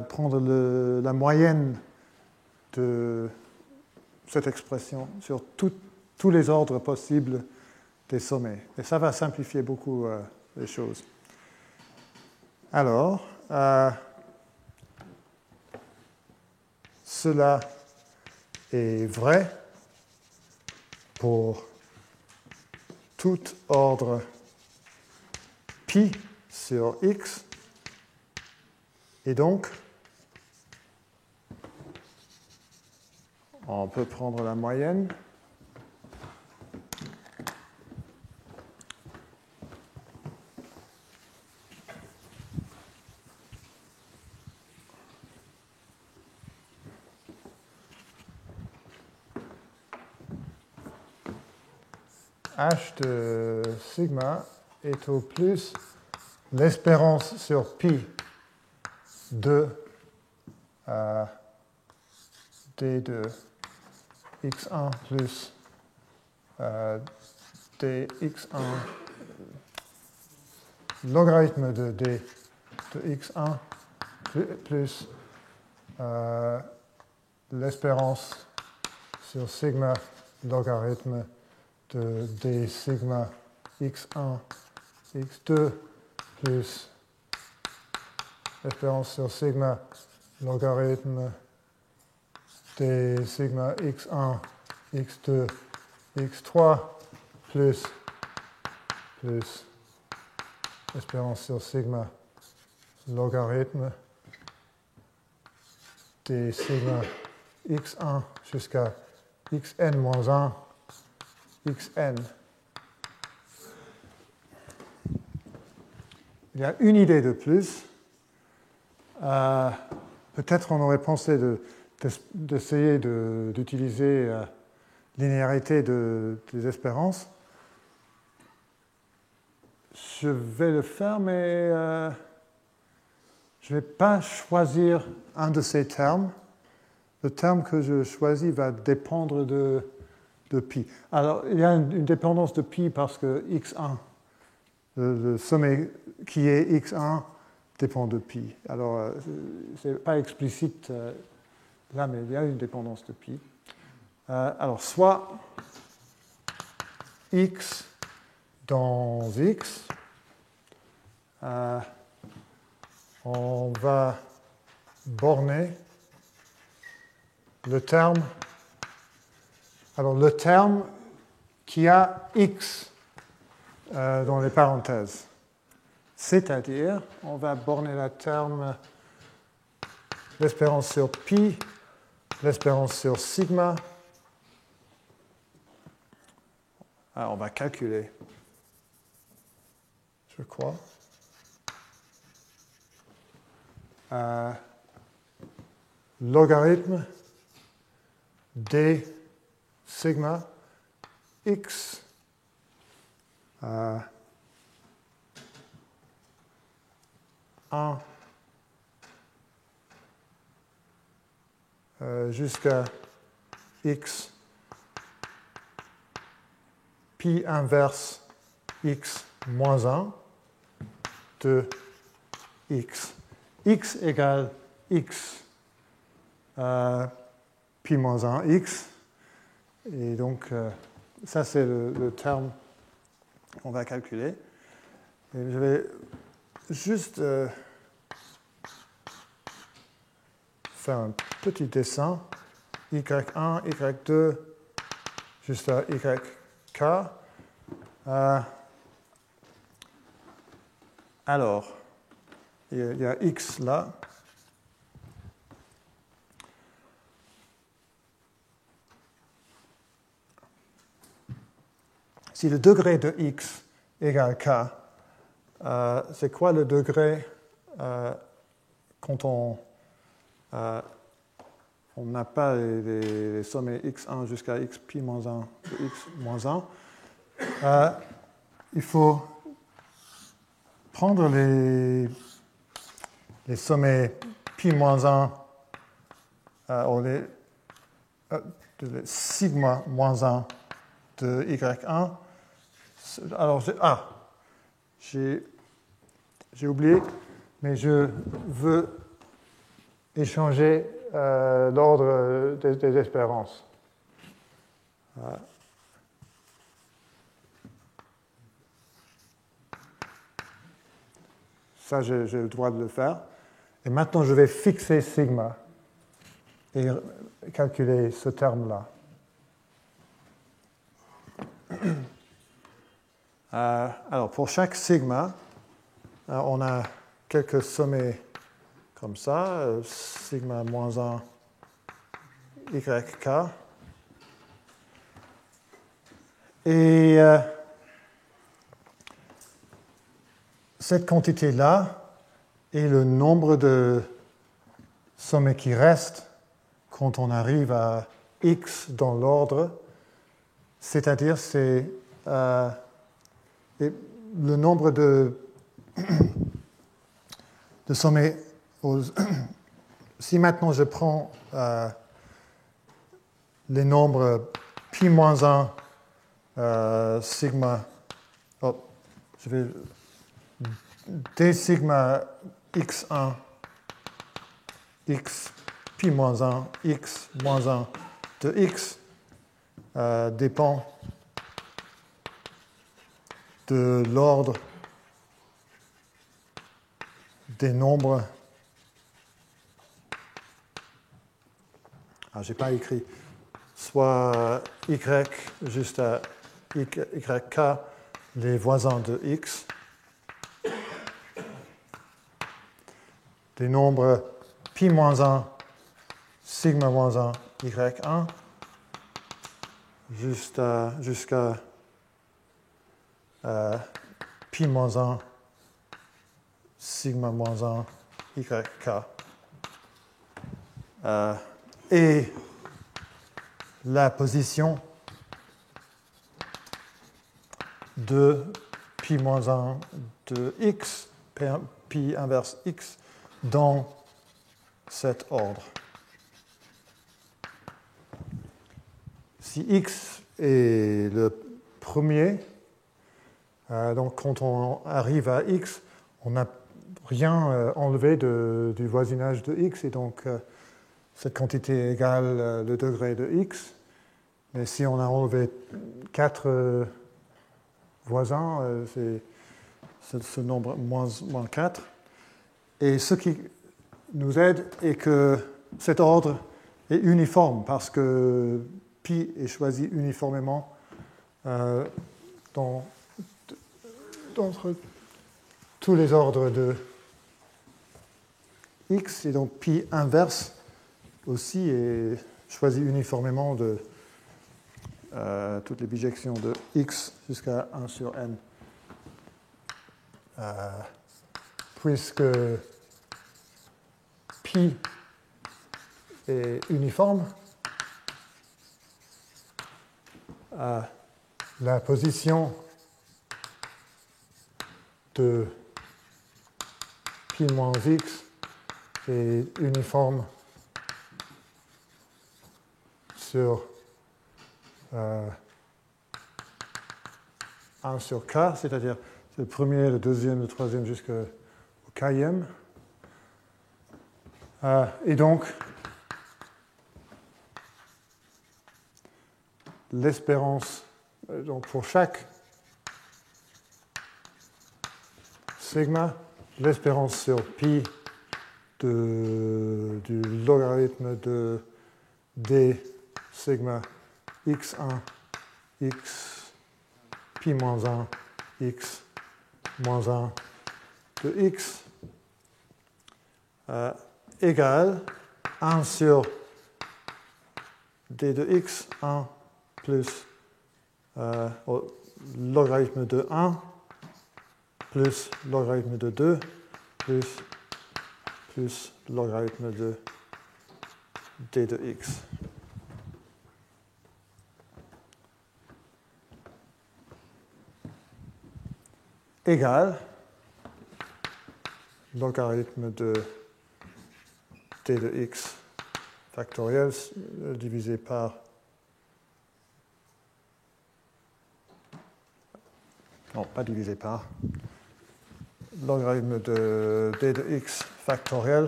Speaker 1: prendre la moyenne de cette expression sur tous les ordres possibles des sommets. Et ça va simplifier beaucoup les choses. Alors, cela est vrai pour tout ordre pi sur x, et donc on peut prendre la moyenne. H de sigma est au plus l'espérance sur pi de d de x1 plus dx1, logarithme de d de x1 plus l'espérance sur sigma logarithme de d sigma x1 x2 plus l'espérance sur sigma logarithme d sigma x1 x2 x3 plus l'espérance sur sigma logarithme d sigma x1 jusqu'à xn moins 1 xn. Il y a une idée de plus. Peut-être on aurait pensé d'essayer d'utiliser linéarité des espérances. Je vais le faire, mais je ne vais pas choisir un de ces termes. Le terme que je choisis va dépendre de pi. Alors, il y a une dépendance de pi parce que x1, le sommet qui est x1, dépend de pi. Alors, ce n'est pas explicite là, mais il y a une dépendance de pi. Alors, soit x dans x, on va borner le terme. Alors, le terme qui a x dans les parenthèses. C'est-à-dire, on va borner le terme l'espérance sur pi, l'espérance sur sigma. Alors, on va calculer, je crois. Logarithme d sigma x 1 jusqu'à x pi inverse x moins 1 de x. X égale x pi moins 1 x. Et donc, ça c'est le terme qu'on va calculer. Et je vais juste faire un petit dessin. y1, y2, jusqu'à yk. Alors, il y a x là. Si le degré de x égale k, c'est quoi le degré quand on n'a pas les sommets x1 jusqu'à x pi moins 1 de x moins 1? Il faut prendre les sommets pi moins 1 ou les sigma moins 1 de y1. Alors, j'ai oublié, mais je veux échanger l'ordre des espérances. Ça, j'ai le droit de le faire. Et maintenant, je vais fixer sigma et calculer ce terme-là. Alors, pour chaque sigma, on a quelques sommets comme ça, sigma moins 1 yk. Et cette quantité-là est le nombre de sommets qui restent quand on arrive à x dans l'ordre, c'est-à-dire c'est le nombre de sommets. Si maintenant je prends les nombres pi moins 1 sigma, je vais d sigma x1, x pi moins 1, x moins 1 de x dépend de l'ordre des nombres. Je n'ai pas écrit. Soit y juste à yk, les voisins de x, des nombres pi moins 1, sigma moins 1, y1, jusqu'à pi moins 1, sigma moins 1, yk. Et la position de pi moins 1 de x, pi inverse x, dans cet ordre. Si x est le premier, donc quand on arrive à x, on n'a rien enlevé du voisinage de x, et donc cette quantité égale le degré de x. Mais si on a enlevé 4 voisins, c'est ce nombre moins 4. Et ce qui nous aide est que cet ordre est uniforme, parce que pi est choisi uniformément dans tous les ordres de x, et donc pi inverse aussi est choisi uniformément de toutes les bijections de x jusqu'à 1 sur n. Puisque pi est uniforme, la position de pi moins x est uniforme sur 1 sur k, c'est-à-dire le premier, le deuxième, le troisième jusqu'au kème. Et donc, l'espérance, donc pour chaque sigma, l'espérance sur pi du logarithme de d sigma x1, x pi moins 1, x moins 1 de x égale 1 sur d de x, 1 plus logarithme de 1 plus logarithme de 2 plus logarithme de d de x. Égale logarithme de d de x factoriel divisé par pas divisé par logarithme de d de x factoriel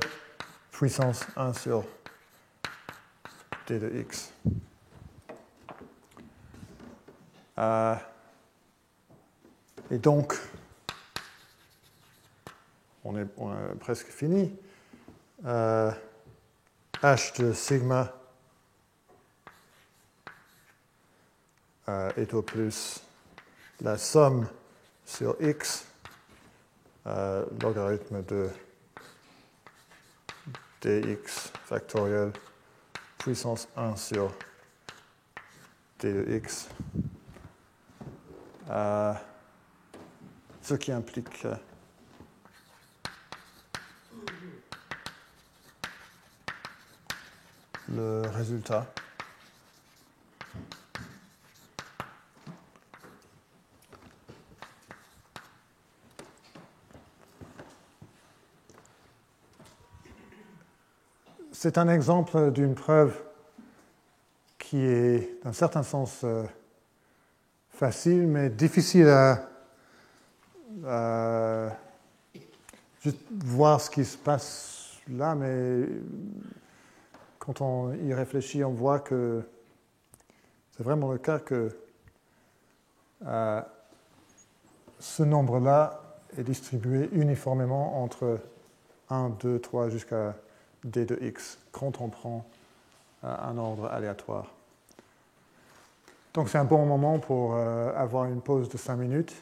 Speaker 1: puissance 1 sur d de x. Et donc, on est presque fini. H de sigma est au plus la somme sur x, logarithme de dx factoriel puissance 1 sur d de x, ce qui implique le résultat. C'est un exemple d'une preuve qui est, d'un certain sens, facile, mais difficile à juste voir ce qui se passe là, mais quand on y réfléchit, on voit que c'est vraiment le cas que ce nombre-là est distribué uniformément entre 1, 2, 3 jusqu'à d de x quand on prend un ordre aléatoire. Donc c'est un bon moment pour avoir une pause de 5 minutes.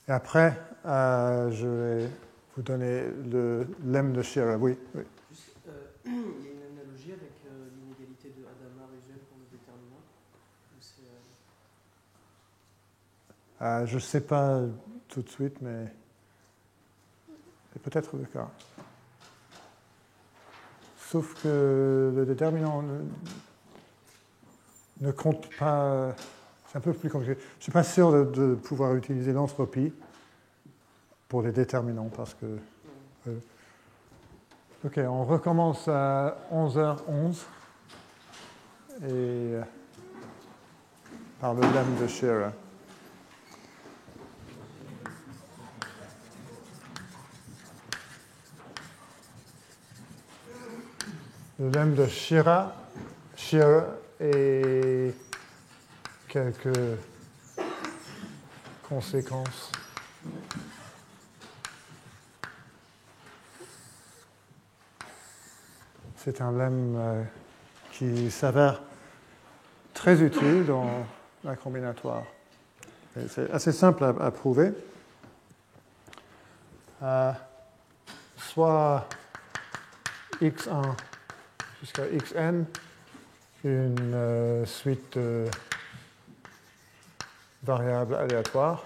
Speaker 1: Et après, je vais vous donner le lemme de Shearer. Oui, oui.
Speaker 3: Juste, il y a une analogie avec l'inégalité de Hadamard-Usuel pour le déterminant
Speaker 1: Je ne sais pas tout de suite, mais c'est peut-être le cas. Sauf que le déterminant ne compte pas. C'est un peu plus compliqué. Je ne suis pas sûr de pouvoir utiliser l'entropie pour les déterminants parce que. Ok, on recommence à 11h11 et par le lemme de Shearer. Le lemme de Shearer et quelques conséquences. C'est un lemme qui s'avère très utile dans la combinatoire. C'est assez simple à prouver. Soit x1 jusqu'à xn, une suite de variables aléatoires.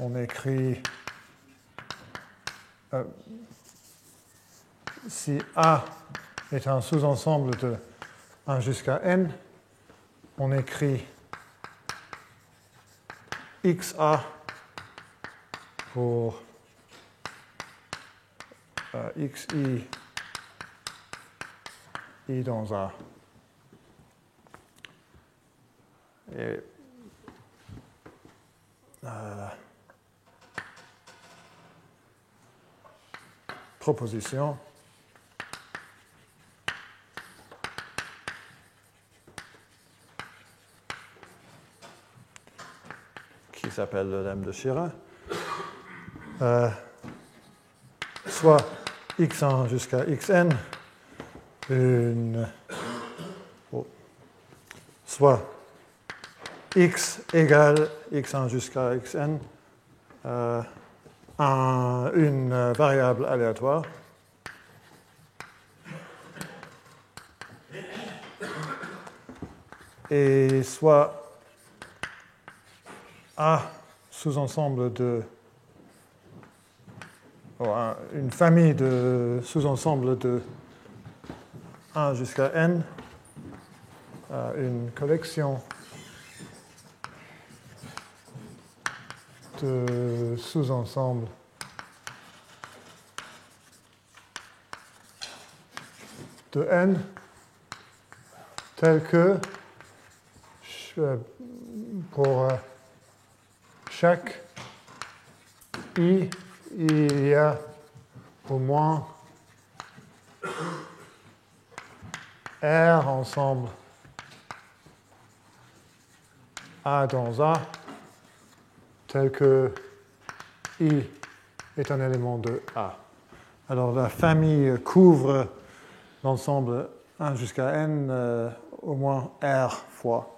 Speaker 1: On écrit si A est un sous-ensemble de 1 jusqu'à n, on écrit xa pour xi i dans A. Et proposition qui s'appelle le lemme de Shearer, soit x1 jusqu'à xn, soit x égale x1 jusqu'à xn, une variable aléatoire. Et soit A sous-ensemble de une famille de sous-ensembles de 1 jusqu'à n, une collection de sous-ensembles de n tel que pour chaque i, il y a au moins R ensemble A dans A, tel que I est un élément de A. Alors la famille couvre l'ensemble 1 jusqu'à n au moins R fois.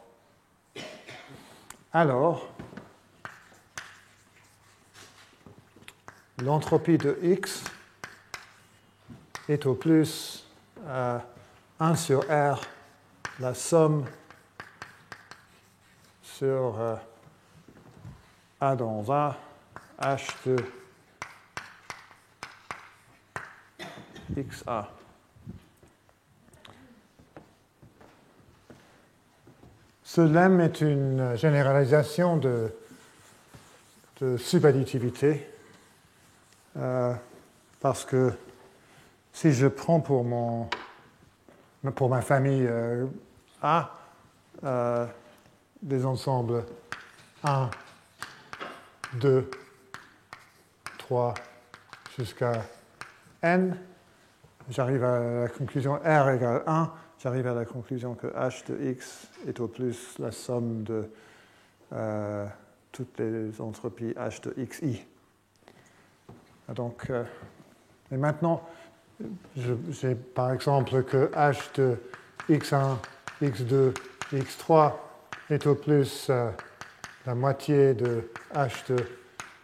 Speaker 1: Alors, l'entropie de X est au plus 1 sur R, la somme sur A dans A, H de XA. Ce lemme est une généralisation de subadditivité. parce que si je prends pour ma famille A des ensembles 1, 2, 3 jusqu'à n, j'arrive à la conclusion R égale 1, j'arrive à la conclusion que h de x est au plus la somme de toutes les entropies h de xi. Donc, et maintenant, j'ai par exemple que h de x1, x2, x3 est au plus la moitié de h de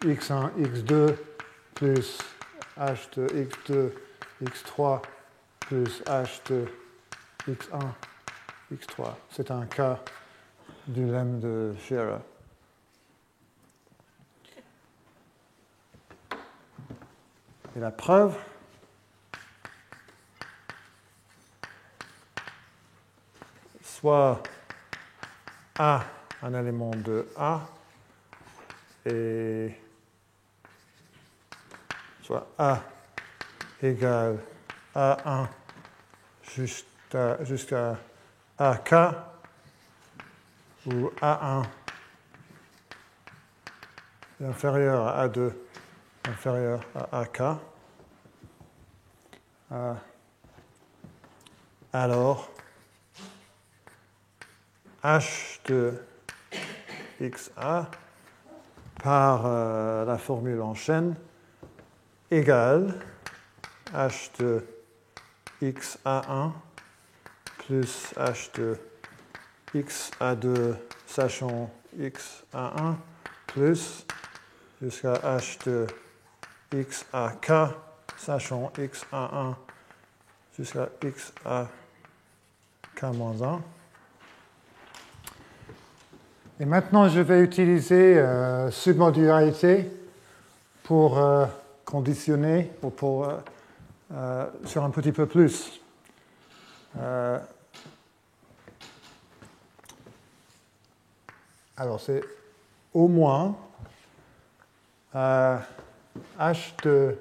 Speaker 1: x1, x2 plus h de x2, x3 plus h de x1, x3. C'est un cas du lemme de Scherer. Et la preuve, soit A, un élément de A, et soit A égale A1 jusqu'à AK, où A1 est inférieur à A2, inférieur à AK, alors H de XA par la formule en chaîne égale H de XA1 plus H de XA2 sachant XA1 plus jusqu'à H de XAK sachant XA1 jusqu'à XAK-1. Et maintenant, je vais utiliser submodularité pour conditionner, ou pour, sur un petit peu plus. Alors, c'est au moins H de...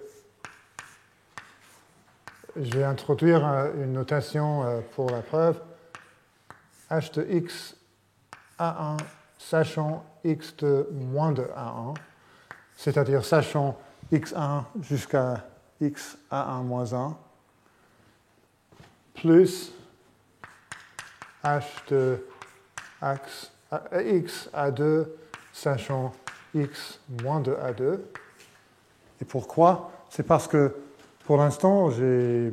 Speaker 1: Je vais introduire une notation pour la preuve. H de x A1 sachant x de moins de A1, c'est-à-dire sachant x1 jusqu'à x A1 moins 1, plus h de x A2 sachant x moins de A2. Et pourquoi? C'est parce que pour l'instant, j'ai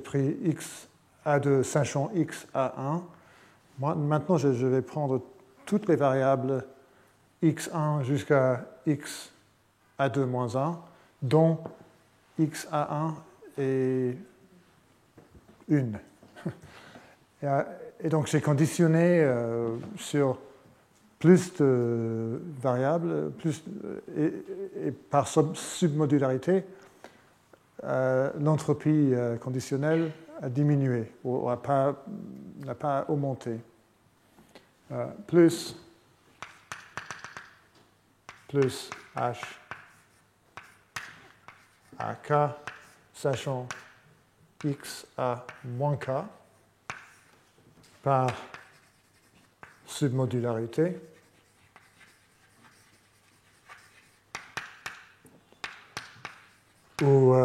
Speaker 1: pris x A2 sachant x A1. Maintenant, je vais prendre toutes les variables x1 jusqu'à x A2 moins 1, dont x A1 est une. Et donc, j'ai conditionné sur plus de variables, et par submodularité, l'entropie conditionnelle a diminué, ou n'a pas augmenté. Plus H à K, sachant X à moins K, par submodularité. Où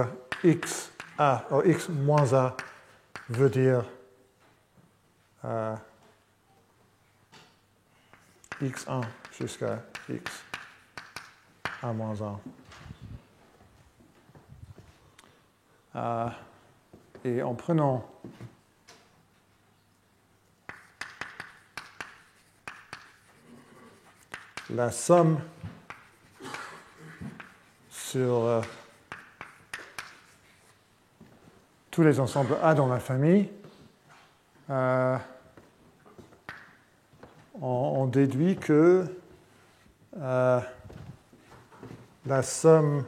Speaker 1: X A, ou X moins A veut dire x1 jusqu'à x à moins 1. Et en prenant la somme sur tous les ensembles A dans la famille, on déduit que la somme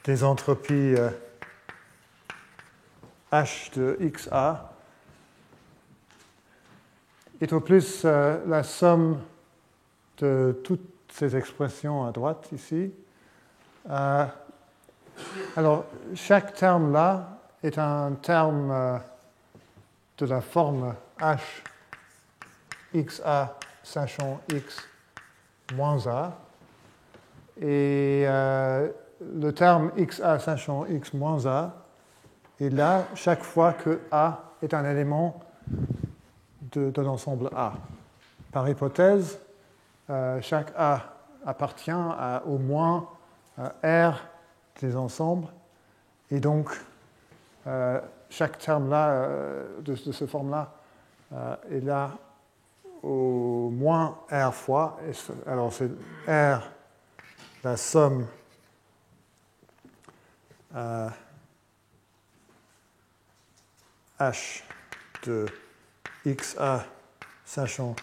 Speaker 1: des entropies H de XA est au plus la somme de toutes ces expressions à droite ici. Alors, chaque terme là est un terme de la forme h xa sachant x moins a. Et le terme xa sachant x moins a est là chaque fois que a est un élément de l'ensemble A. Par hypothèse, chaque A appartient à au moins R des ensembles, et donc chaque terme là, de cette forme-là est là au moins R fois. Alors c'est R, la somme H de xa sachant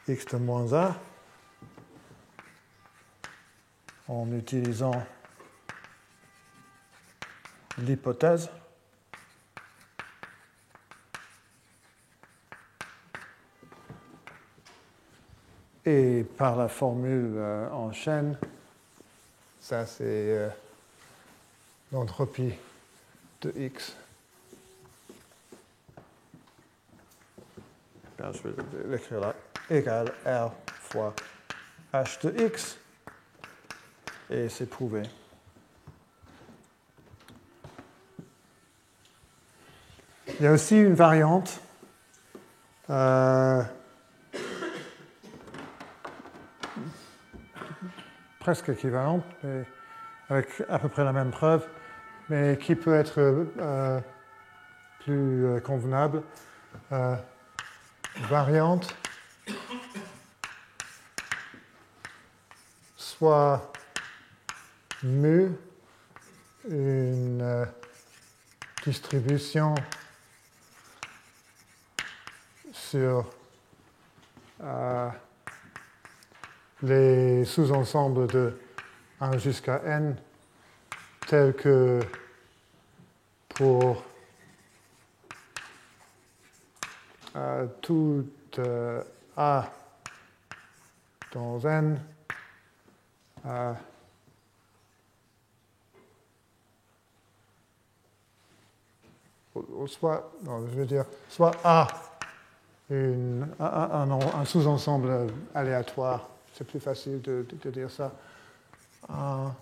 Speaker 1: x de moins a en utilisant l'hypothèse. Et par la formule en chaîne, ça c'est l'entropie de x. Je vais l'écrire là, égale R fois H de x, et c'est prouvé. Il y a aussi une variante presque équivalente, mais avec à peu près la même preuve, mais qui peut être plus convenable. Variante soit mu, une distribution sur les sous-ensembles de 1 jusqu'à n, tels que pour tout A dans n, soit A, un sous-ensemble aléatoire, c'est plus facile de dire ça, un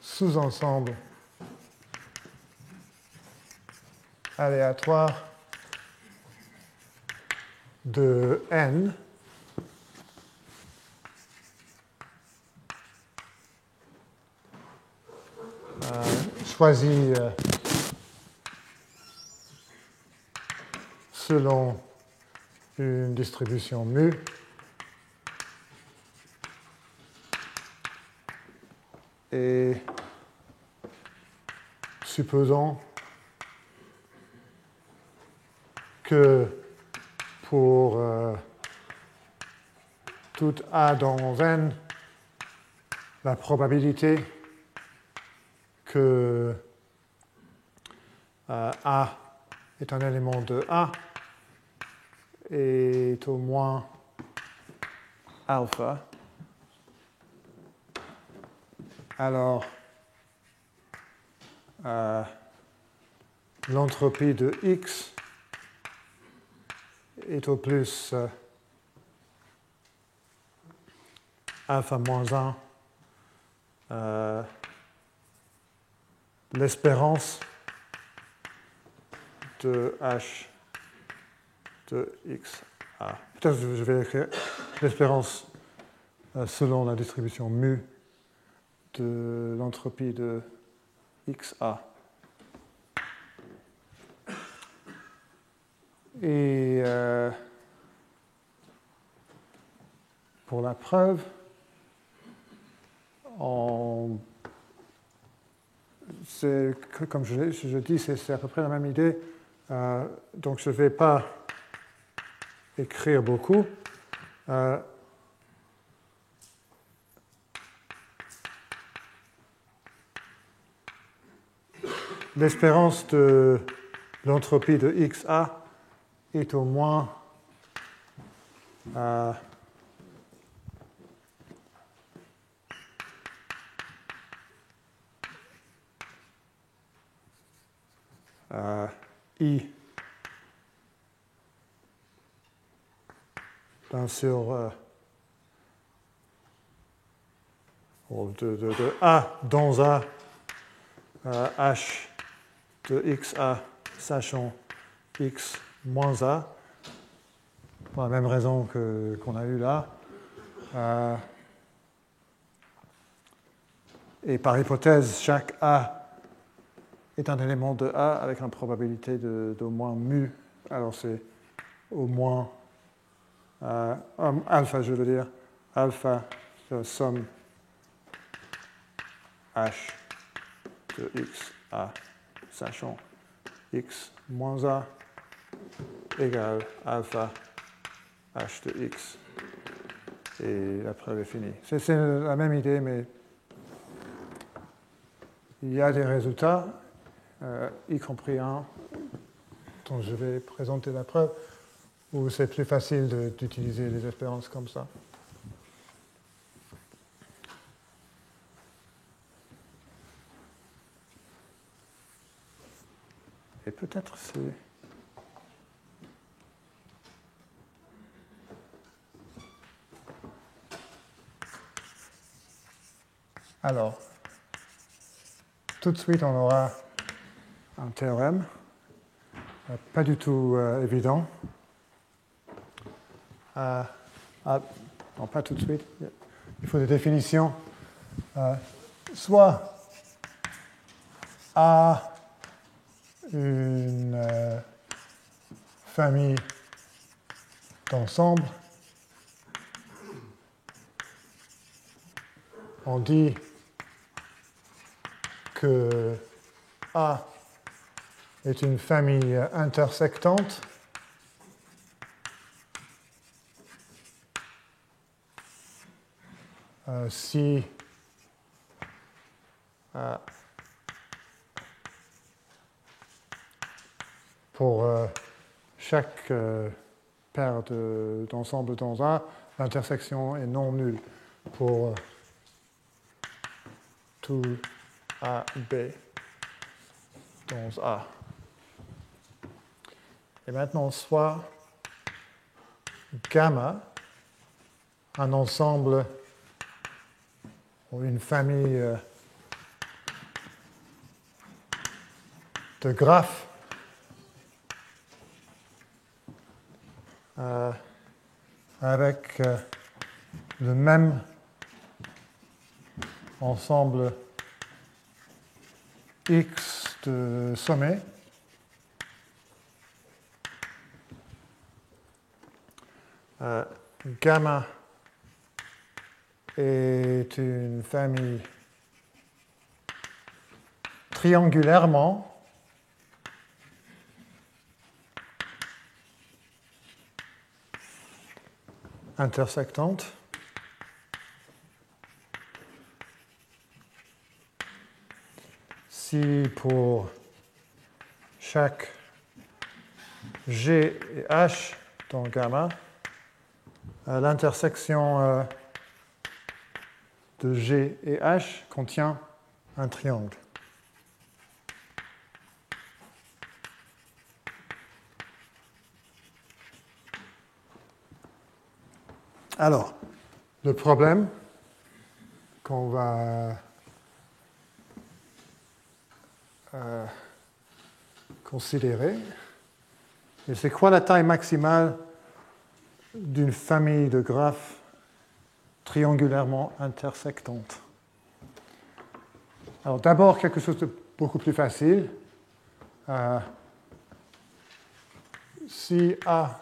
Speaker 1: sous-ensemble aléatoire de n choisi selon une distribution mu et supposons que pour tout A dans n, la probabilité que A est un élément de A est au moins alpha. Alors, l'entropie de X est au plus alpha moins 1, l'espérance de H de XA. Peut-être que je vais écrire l'espérance selon la distribution mu de l'entropie de XA. Et pour la preuve, comme je dis, c'est à peu près la même idée. Donc je ne vais pas écrire beaucoup. L'espérance de l'entropie de XA est au moins I sur de A dans A, H de XA sachant X moins A, pour la même raison qu'on a eu là. Et par hypothèse, chaque A est un élément de A avec une probabilité d'au moins mu. Alors c'est au moins alpha, je veux dire, alpha de somme H de X A sachant X moins A égale alpha H de X. Et la preuve est finie. C'est la même idée, mais il y a des résultats, y compris un dont je vais présenter la preuve, où c'est plus facile d'utiliser des espérances comme ça. Et peut-être c'est... Alors, tout de suite, on aura un théorème, pas du tout évident. Non, pas tout de suite. Il faut des définitions. Soit A une famille d'ensembles. On dit que A est une famille intersectante. Si pour chaque paire d'ensembles dans A, l'intersection est non nulle. Pour tout A, B dans A. Et maintenant, soit gamma, un ensemble ou une famille de graphes avec le même ensemble X de sommet. Gamma est une famille triangulairement intersectante. Si pour chaque G et H dans gamma, l'intersection de G et H contient un triangle. Alors, le problème qu'on va considérer, c'est quoi la taille maximale d'une famille de graphes triangulairement intersectantes? Alors d'abord, quelque chose de beaucoup plus facile. Si A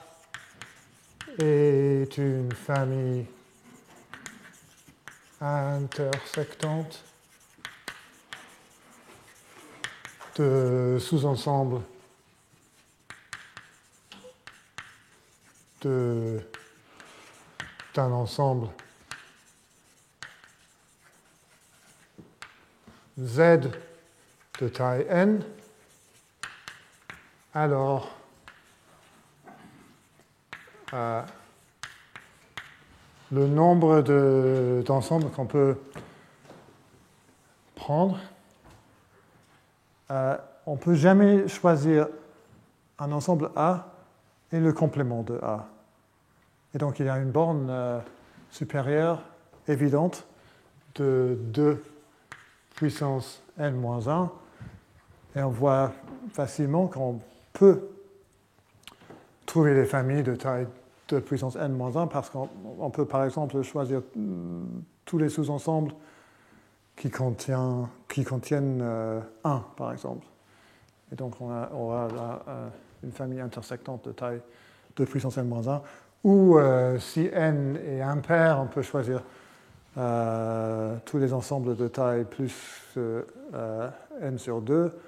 Speaker 1: est une famille intersectante de sous-ensembles d'un ensemble Z de taille n, alors le nombre d'ensembles qu'on peut prendre on ne peut jamais choisir un ensemble A et le complément de A. Et donc il y a une borne supérieure évidente de 2 puissance n-1, et on voit facilement qu'on peut trouver des familles de taille 2 puissance n-1 parce qu'on peut par exemple choisir tous les sous-ensembles qui contiennent 1 par exemple. Et donc on aura là une famille intersectante de taille 2 puissance n-1, ou si n est impair, on peut choisir tous les ensembles de taille plus n sur 2.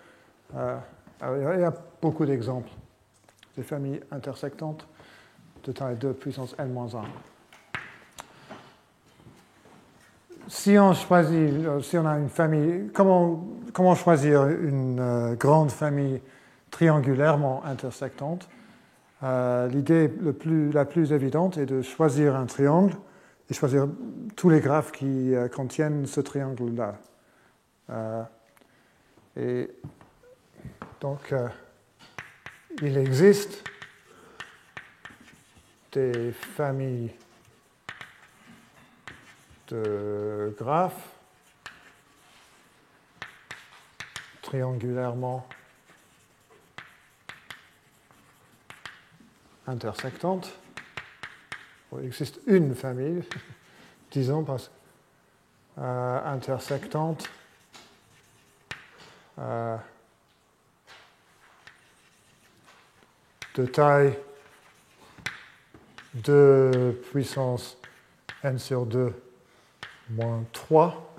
Speaker 1: Il y a beaucoup d'exemples des familles intersectantes de taille 2 puissance n-1. Si on a une famille, comment choisir une grande famille triangulairement intersectante? L'idée la plus évidente est de choisir un triangle et choisir tous les graphes qui contiennent ce triangle-là. Et donc, il existe des familles de graphes triangulairement intersectantes. Il existe une famille, disons, intersectante de taille 2 puissance n sur 2 moins 3,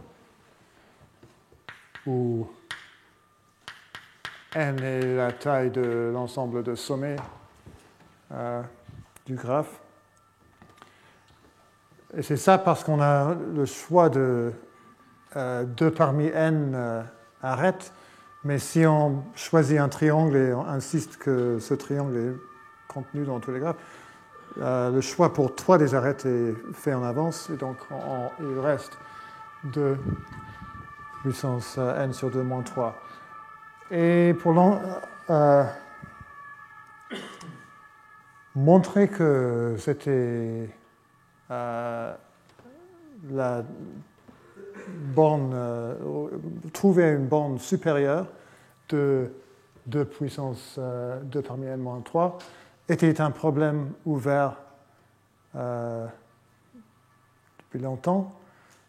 Speaker 1: où n est la taille de l'ensemble de sommets du graphe. Et c'est ça parce qu'on a le choix de 2 parmi n arêtes, mais si on choisit un triangle et on insiste que ce triangle est contenu dans tous les graphes, le choix pour 3 des arêtes est fait en avance, et donc il reste 2 puissance n sur 2 moins 3. Et pour montrer que c'était la borne, trouver une borne supérieure de 2 puissance 2 parmi n moins 3 était un problème ouvert depuis longtemps,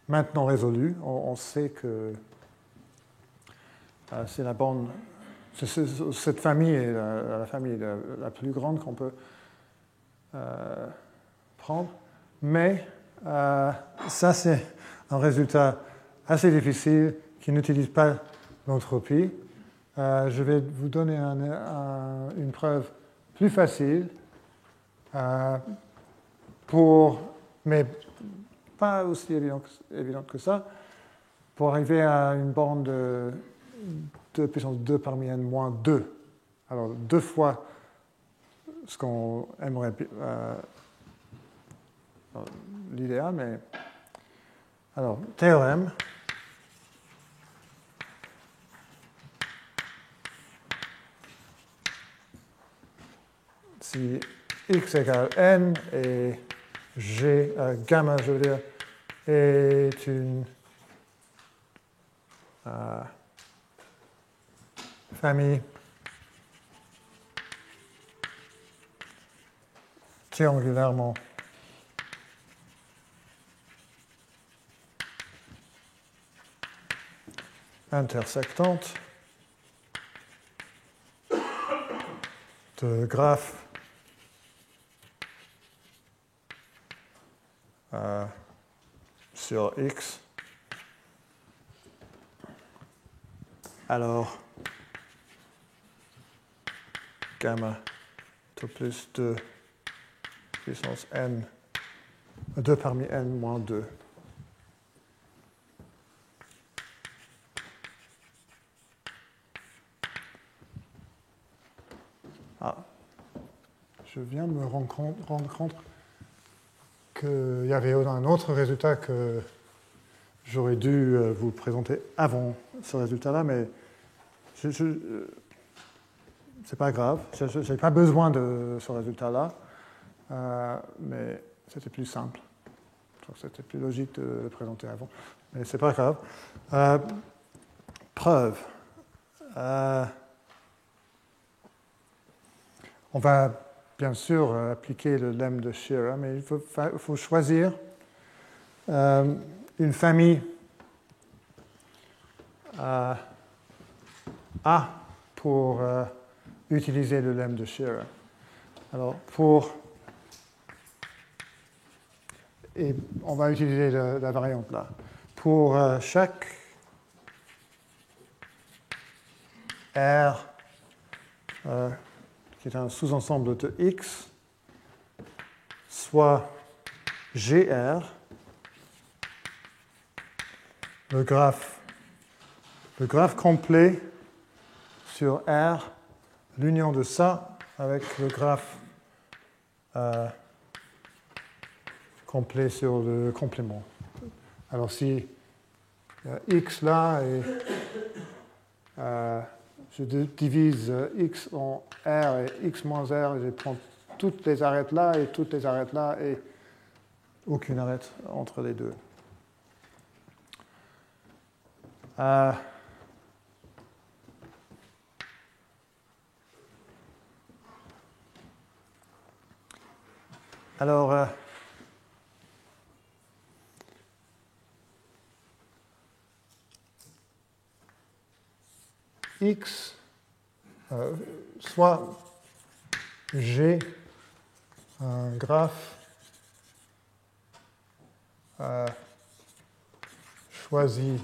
Speaker 1: maintenant résolu. On sait que c'est la borne, cette famille est la famille la plus grande qu'on peut prendre, mais ça c'est un résultat assez difficile qui n'utilise pas l'entropie. Je vais vous donner une preuve plus facile, mais pas aussi évidente que ça, pour arriver à une borne de 2 puissance 2 parmi n moins 2. Alors, 2 fois ce qu'on aimerait, l'idéal, mais... Alors, théorème. Si x égale n et g, gamma, je veux dire, est une famille triangulairement intersectante de graphes sur x, alors gamma de plus 2 puissance n, 2 parmi n moins 2. Je viens de me rendre compte qu'il y avait un autre résultat que j'aurais dû vous présenter avant ce résultat-là, mais c'est pas grave, je n'ai pas besoin de ce résultat-là, mais c'était plus simple. C'était plus logique de le présenter avant, mais c'est pas grave. Preuve. On va bien sûr appliquer le lemme de Shearer, mais il faut choisir une famille A pour utiliser le lemme de Shearer. Alors, et on va utiliser la variante là. Pour chaque R qui est un sous-ensemble de X, soit GR, le graphe complet sur R, l'union de ça avec le graphe complet sur le complément. Alors si X là et je divise X en R et X moins R, et je prends toutes les arêtes là et toutes les arêtes là et aucune arête entre les deux. Alors, X, soit G, un graphe choisi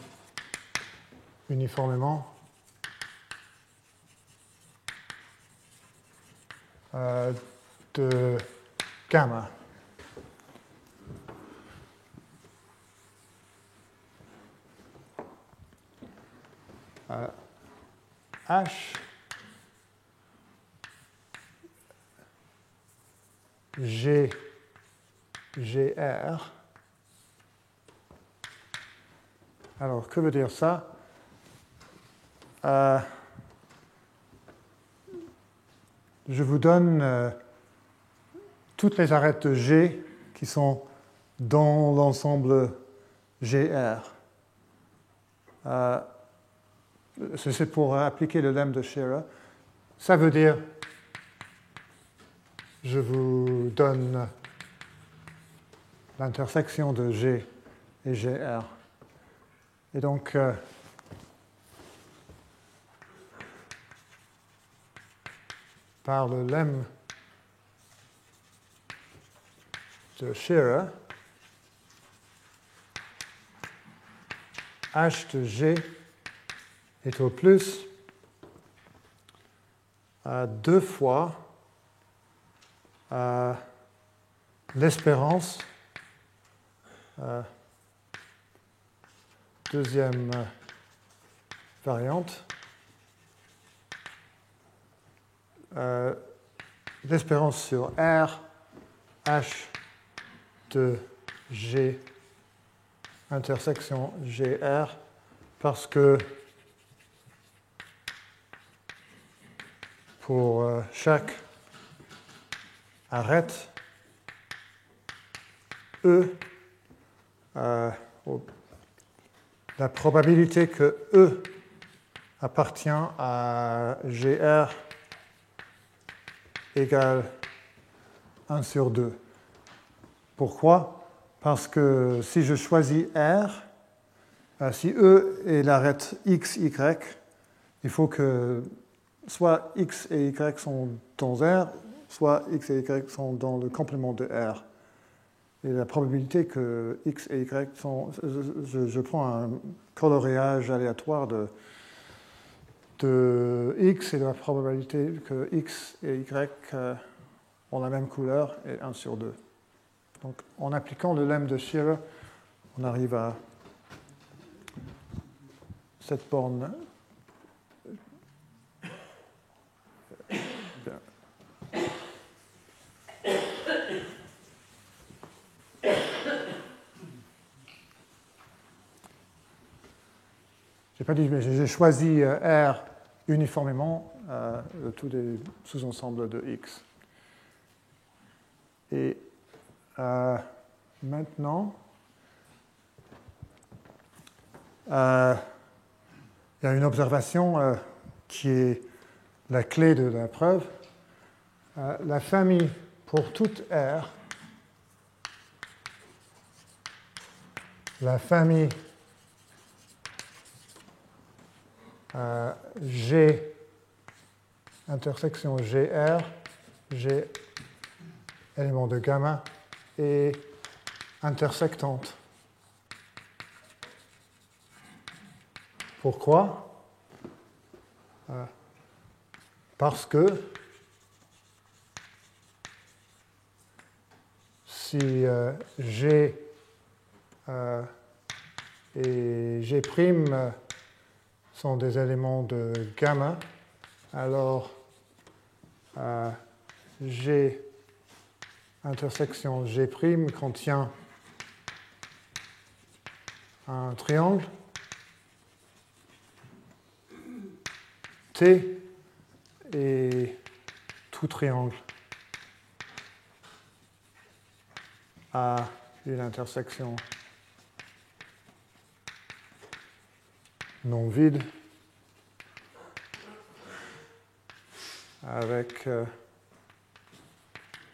Speaker 1: uniformément de gamma. H G GR. Alors, que veut dire ça? Je vous donne toutes les arêtes de G qui sont dans l'ensemble GR. C'est pour appliquer le lemme de Shearer. Ça veut dire, je vous donne l'intersection de G et GR. Et donc, par le lemme de Shearer, H de G est au plus deux fois l'espérance, deuxième variante, l'espérance sur R, H de G, intersection GR, parce que pour chaque arête E, la probabilité que E appartient à GR égale 1 sur 2. Pourquoi? Parce que si je choisis R, si E est l'arête X, Y, il faut que soit X et Y sont dans R, soit X et Y sont dans le complément de R. Et la probabilité que X et Y sont... Je prends un coloréage aléatoire de X et la probabilité que X et Y ont la même couleur est 1 sur 2. Donc en appliquant le lemme de Shearer, on arrive à cette borne. J'ai pas dit, mais j'ai choisi R uniformément tous les sous-ensembles de X. Et maintenant, il y a une observation qui est la clé de la preuve. La famille pour toute R, la famille G intersection GR, G élément de gamma, est intersectante. Pourquoi? Parce que si G et G' sont des éléments de gamma, alors G intersection G' contient un triangle T, et tout triangle a une intersection non vide avec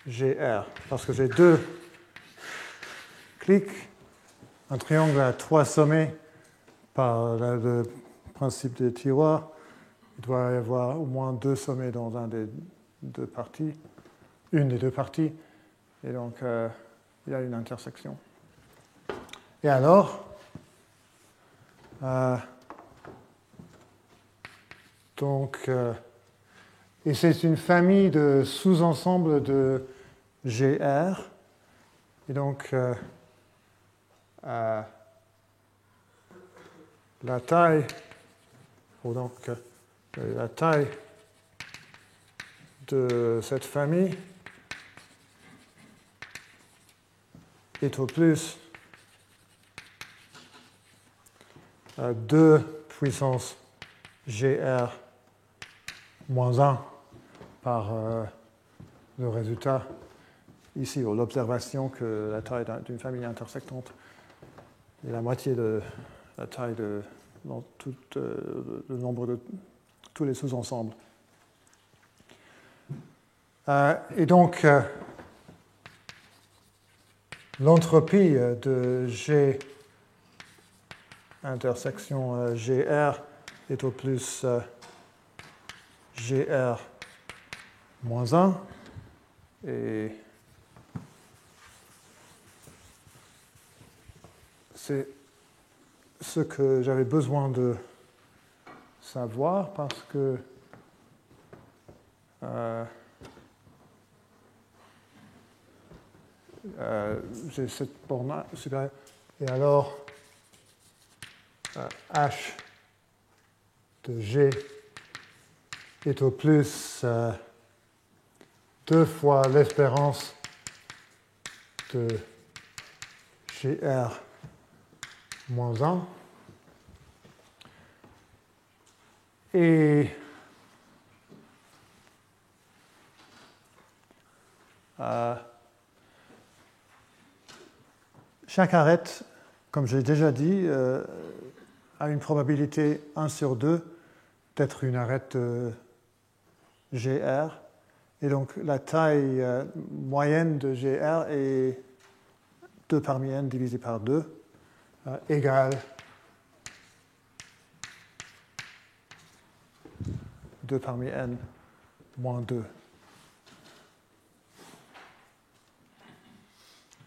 Speaker 1: GR. Parce que j'ai deux clics, un triangle à 3 sommets par le principe des tiroirs. Il doit y avoir au moins 2 sommets dans une des deux parties. Et donc, il y a une intersection. Et alors, et c'est une famille de sous-ensembles de GR. Et donc, la taille, la taille de cette famille est au plus 2 puissance GR moins 1 par le résultat ici, ou l'observation que la taille d'une famille intersectante est la moitié de la taille de le nombre de tous les sous-ensembles. Et donc, l'entropie de G intersection GR est au plus GR moins 1. Et c'est ce que j'avais besoin de savoir parce que j'ai cette borne supérieure. Et alors, H de G est au plus 2 fois l'espérance de GR moins 1. Et chaque arête, comme j'ai déjà dit, a une probabilité 1 sur 2 d'être une arête GR. Et donc la taille moyenne de GR est 2 parmi n divisé par 2 égale 2 parmi n moins 2.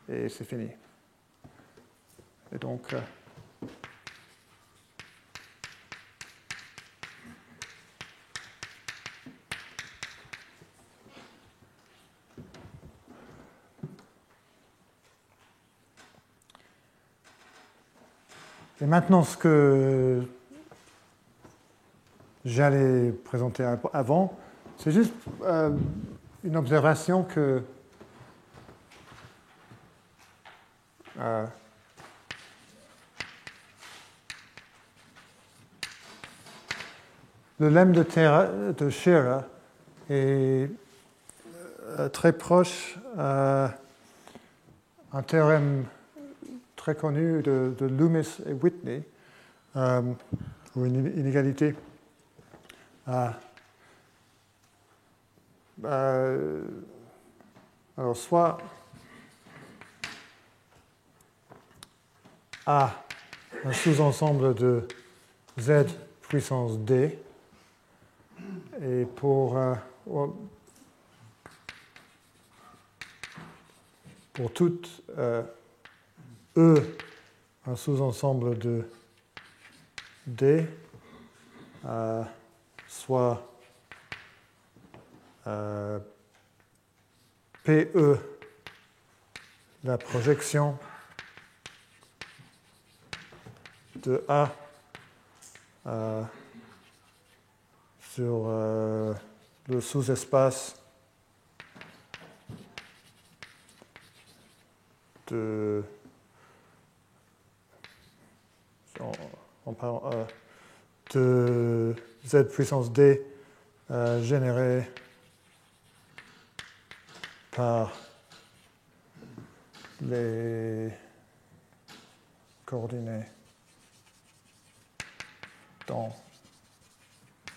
Speaker 1: Et c'est fini. Et donc, et maintenant, ce que j'allais présenter avant, c'est juste une observation que le lemme de Shearer est très proche à un théorème très connu de Loomis et Whitney, ou une inégalité. Alors, soit A, un sous-ensemble de Z puissance D, et pour toute E, un sous-ensemble de D, soit PE, la projection de A sur le sous-espace de Z puissance D généré par les coordonnées dans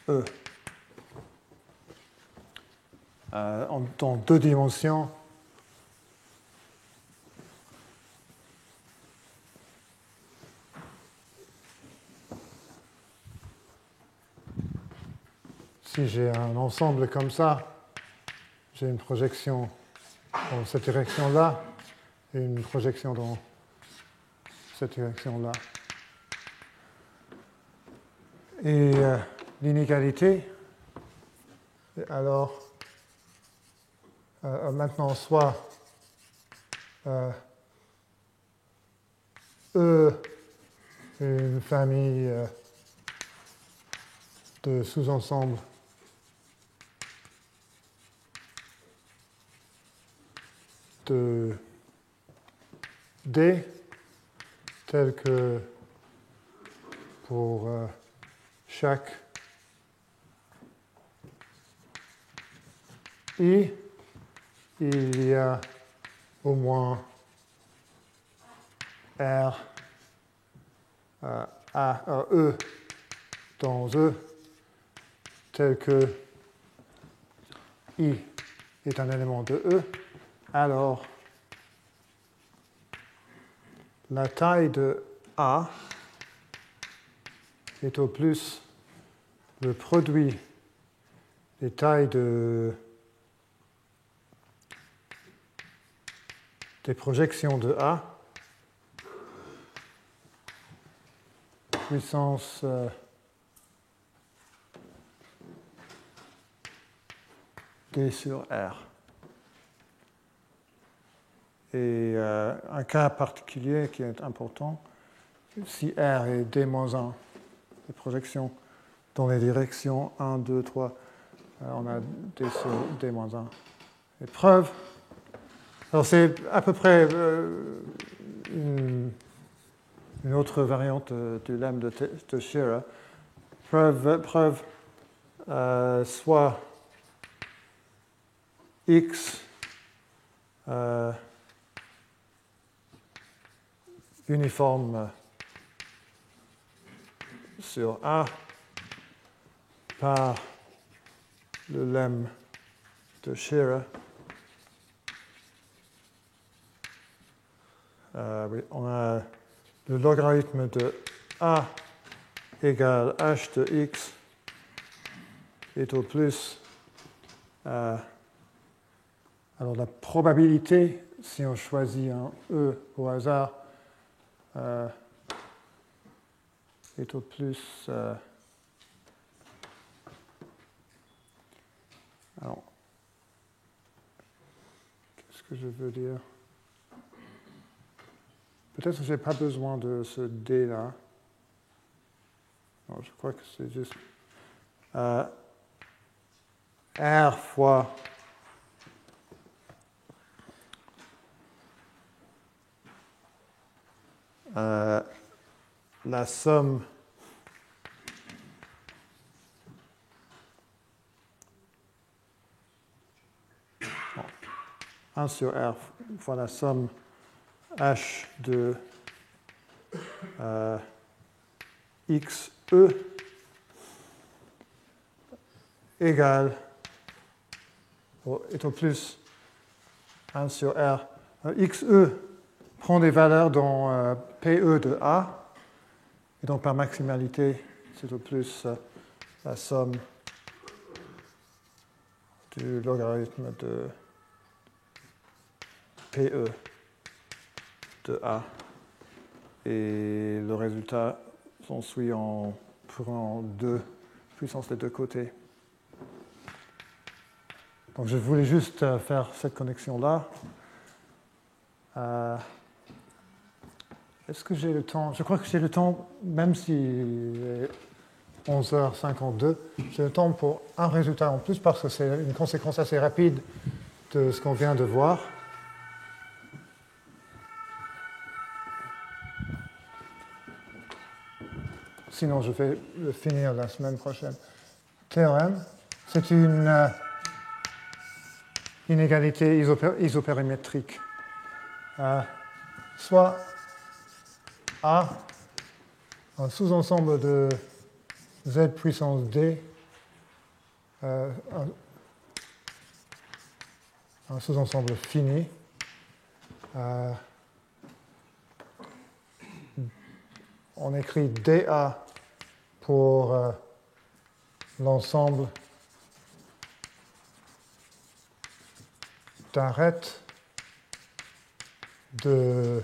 Speaker 1: E dans deux dimensions. Si j'ai un ensemble comme ça, j'ai une projection dans cette direction-là et une projection dans cette direction-là. Et l'inégalité, alors, maintenant, soit E est une famille de sous-ensembles de D, tel que pour chaque I, il y a au moins R E dans E, tel que I est un élément de E, alors la taille de A est au plus le produit des tailles des projections de A puissance D sur R. Et un cas particulier qui est important, si R est D-1, les projections dans les directions 1, 2, 3, on a D sur D-1. Et preuve, alors c'est à peu près une autre variante du lemme de Shearer. Preuve soit X uniforme sur A par le lemme de Shearer. Oui, on a le logarithme de A égale h de x est au plus. Alors la probabilité, si on choisit un E au hasard, est au plus. Alors, qu'est-ce que je veux dire? Peut-être que je n'ai pas besoin de ce D là. Non, je crois que c'est juste R fois la somme 1 sur R fois la somme H de XE égale, est au plus 1 sur R. XE prend des valeurs dans PE de A, et donc par maximalité, c'est au plus la somme du logarithme de PE de A. Et le résultat s'ensuit en prenant 2 puissance des deux côtés. Donc je voulais juste faire cette connexion-là. Est-ce que j'ai le temps? Je crois que j'ai le temps, même si 11h52, j'ai le temps pour un résultat en plus parce que c'est une conséquence assez rapide de ce qu'on vient de voir. Sinon, je vais le finir la semaine prochaine. Théorème, c'est une inégalité isopérimétrique. Soit A, un sous-ensemble de Z puissance D, un sous-ensemble fini, on écrit DA pour l'ensemble d'arêtes de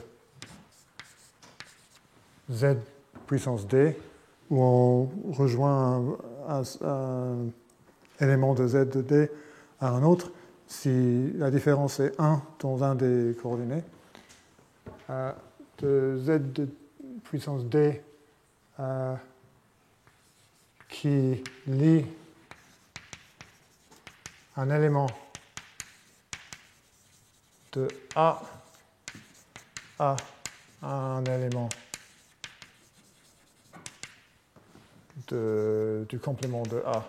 Speaker 1: Z puissance D, où on rejoint un élément de Z de D à un autre, si la différence est 1 dans un des coordonnées. De Z de puissance D qui lie un élément de A à un élément du complément de A.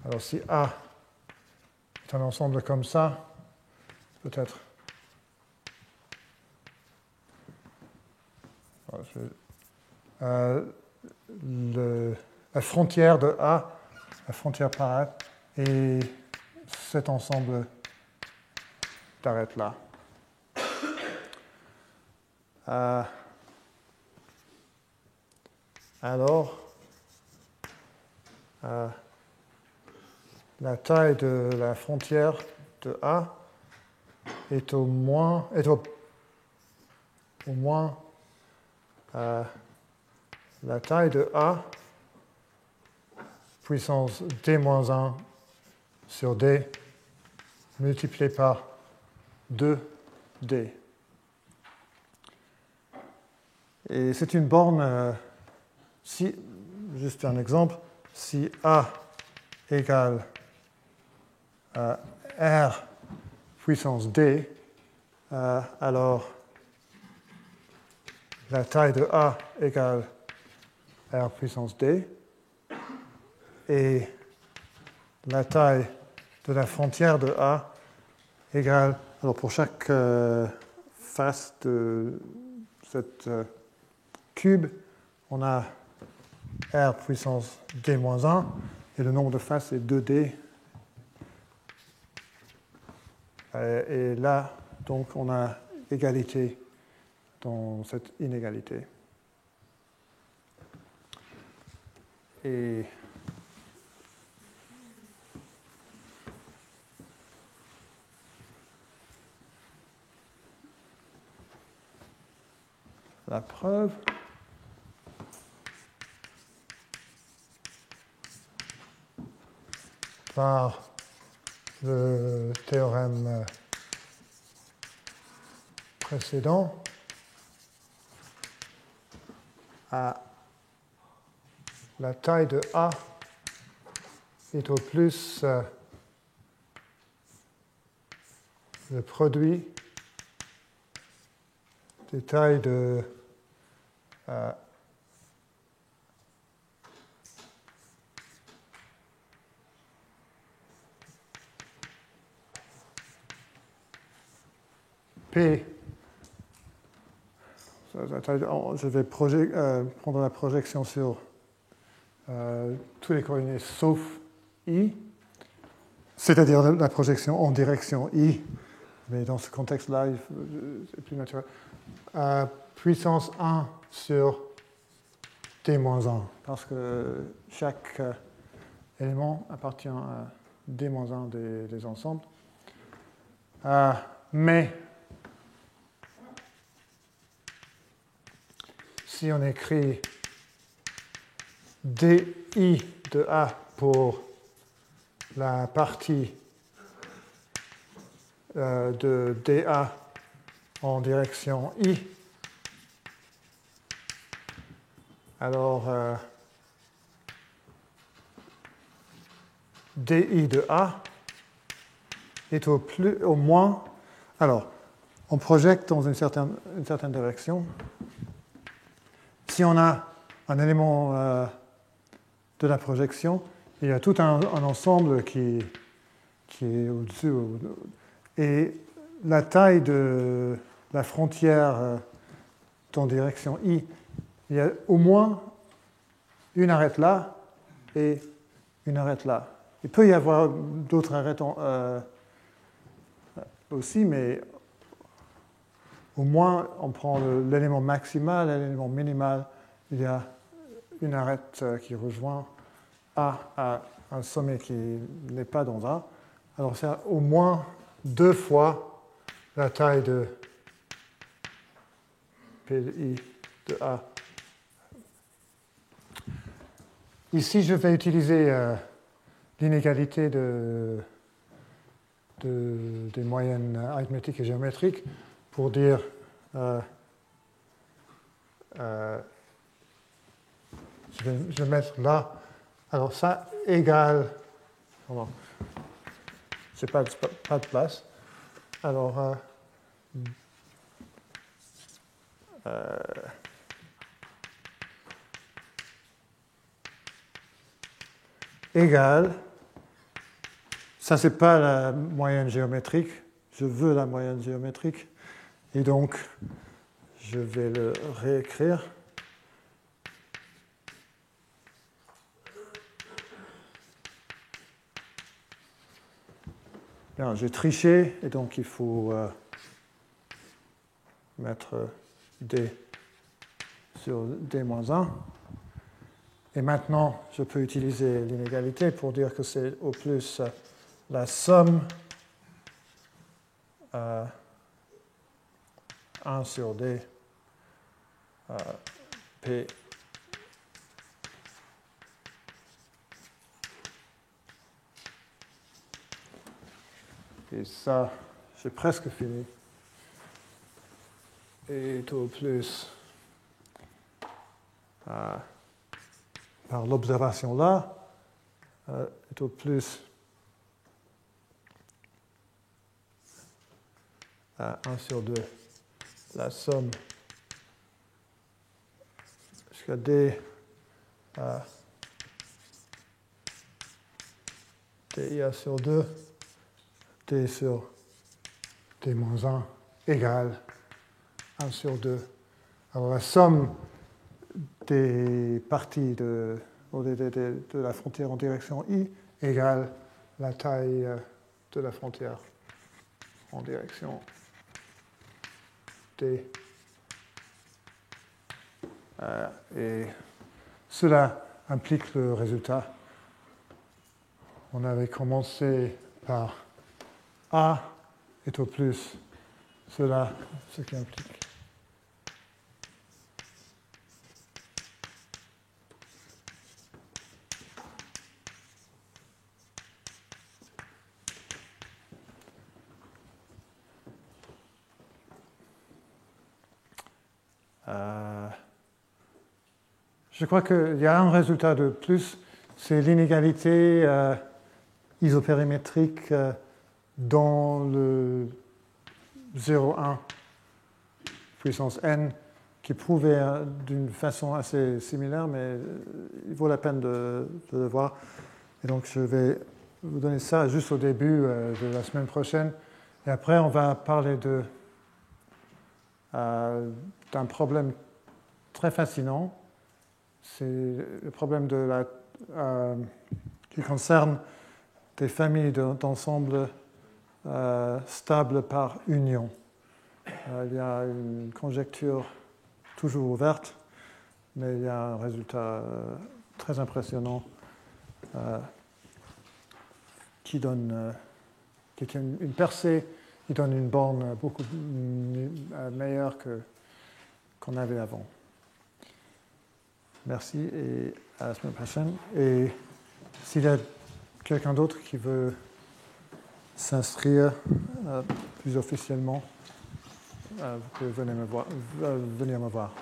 Speaker 1: Alors si A est un ensemble comme ça, peut-être la frontière de A, la frontière par A, est cet ensemble d'arêtes là. Alors, la taille de la frontière de A est au moins la taille de A puissance D-1 sur D multiplié par 2D. Et c'est une borne, si, juste un exemple, si A égale R puissance D, alors la taille de A égale R puissance D, et la taille de la frontière de A égale, alors pour chaque face de cette cube, on a R puissance D-1, et le nombre de faces est 2D. Et là, donc, on a égalité dans cette inégalité. Et la preuve, par le théorème précédent, la taille de A est au plus le produit des tailles de P, je vais prendre la projection sur tous les coordonnées sauf I, c'est-à-dire la projection en direction I, mais dans ce contexte-là, c'est plus naturel. Puissance 1 sur D-1, parce que chaque élément appartient à D-1 des ensembles. Mais si on écrit DI de A pour la partie de DA en direction I, alors DI de A est au moins. Alors, on projette dans une certaine direction. Si on a un élément de la projection, il y a tout un ensemble qui est au-dessus. Et la taille de la frontière en direction I, il y a au moins une arête là et une arête là. Il peut y avoir d'autres arêtes aussi, mais au moins on prend l'élément maximal et l'élément minimal. Il y a une arête qui rejoint A à un sommet qui n'est pas dans A. Alors c'est au moins 2 fois la taille de PI de A. Ici, je vais utiliser l'inégalité des moyennes arithmétiques et géométriques pour dire je vais mettre là. Alors ça égale. Je n'ai pas de place. Alors égale. Ça, ce n'est pas la moyenne géométrique. Je veux la moyenne géométrique. Et donc, je vais le réécrire. Bien, j'ai triché, et donc il faut mettre D sur D-1. Et maintenant, je peux utiliser l'inégalité pour dire que c'est au plus la somme 1 sur D P et ça, j'ai presque fini, est au plus par l'observation là, est au plus 1 sur 2, la somme jusqu'à D DIA sur 2, D sur D-1 égale 1 sur 2. Alors la somme des parties de la frontière en direction I égale la taille de la frontière en direction D. Et cela implique le résultat. On avait commencé par A est au plus cela, ce qui implique je crois qu'il y a un résultat de plus, c'est l'inégalité isopérimétrique dans le 0,1 puissance n, qui est prouvé d'une façon assez similaire, mais il vaut la peine de le voir. Et donc je vais vous donner ça juste au début de la semaine prochaine. Et après, on va parler de d'un problème très fascinant. C'est le problème qui concerne des familles d'ensembles stables par union. Il y a une conjecture toujours ouverte, mais il y a un résultat très impressionnant qui est une percée qui donne une borne beaucoup meilleure qu'on avait avant. Merci et à la semaine prochaine. Et s'il y a quelqu'un d'autre qui veut s'inscrire plus officiellement, vous pouvez venir me voir.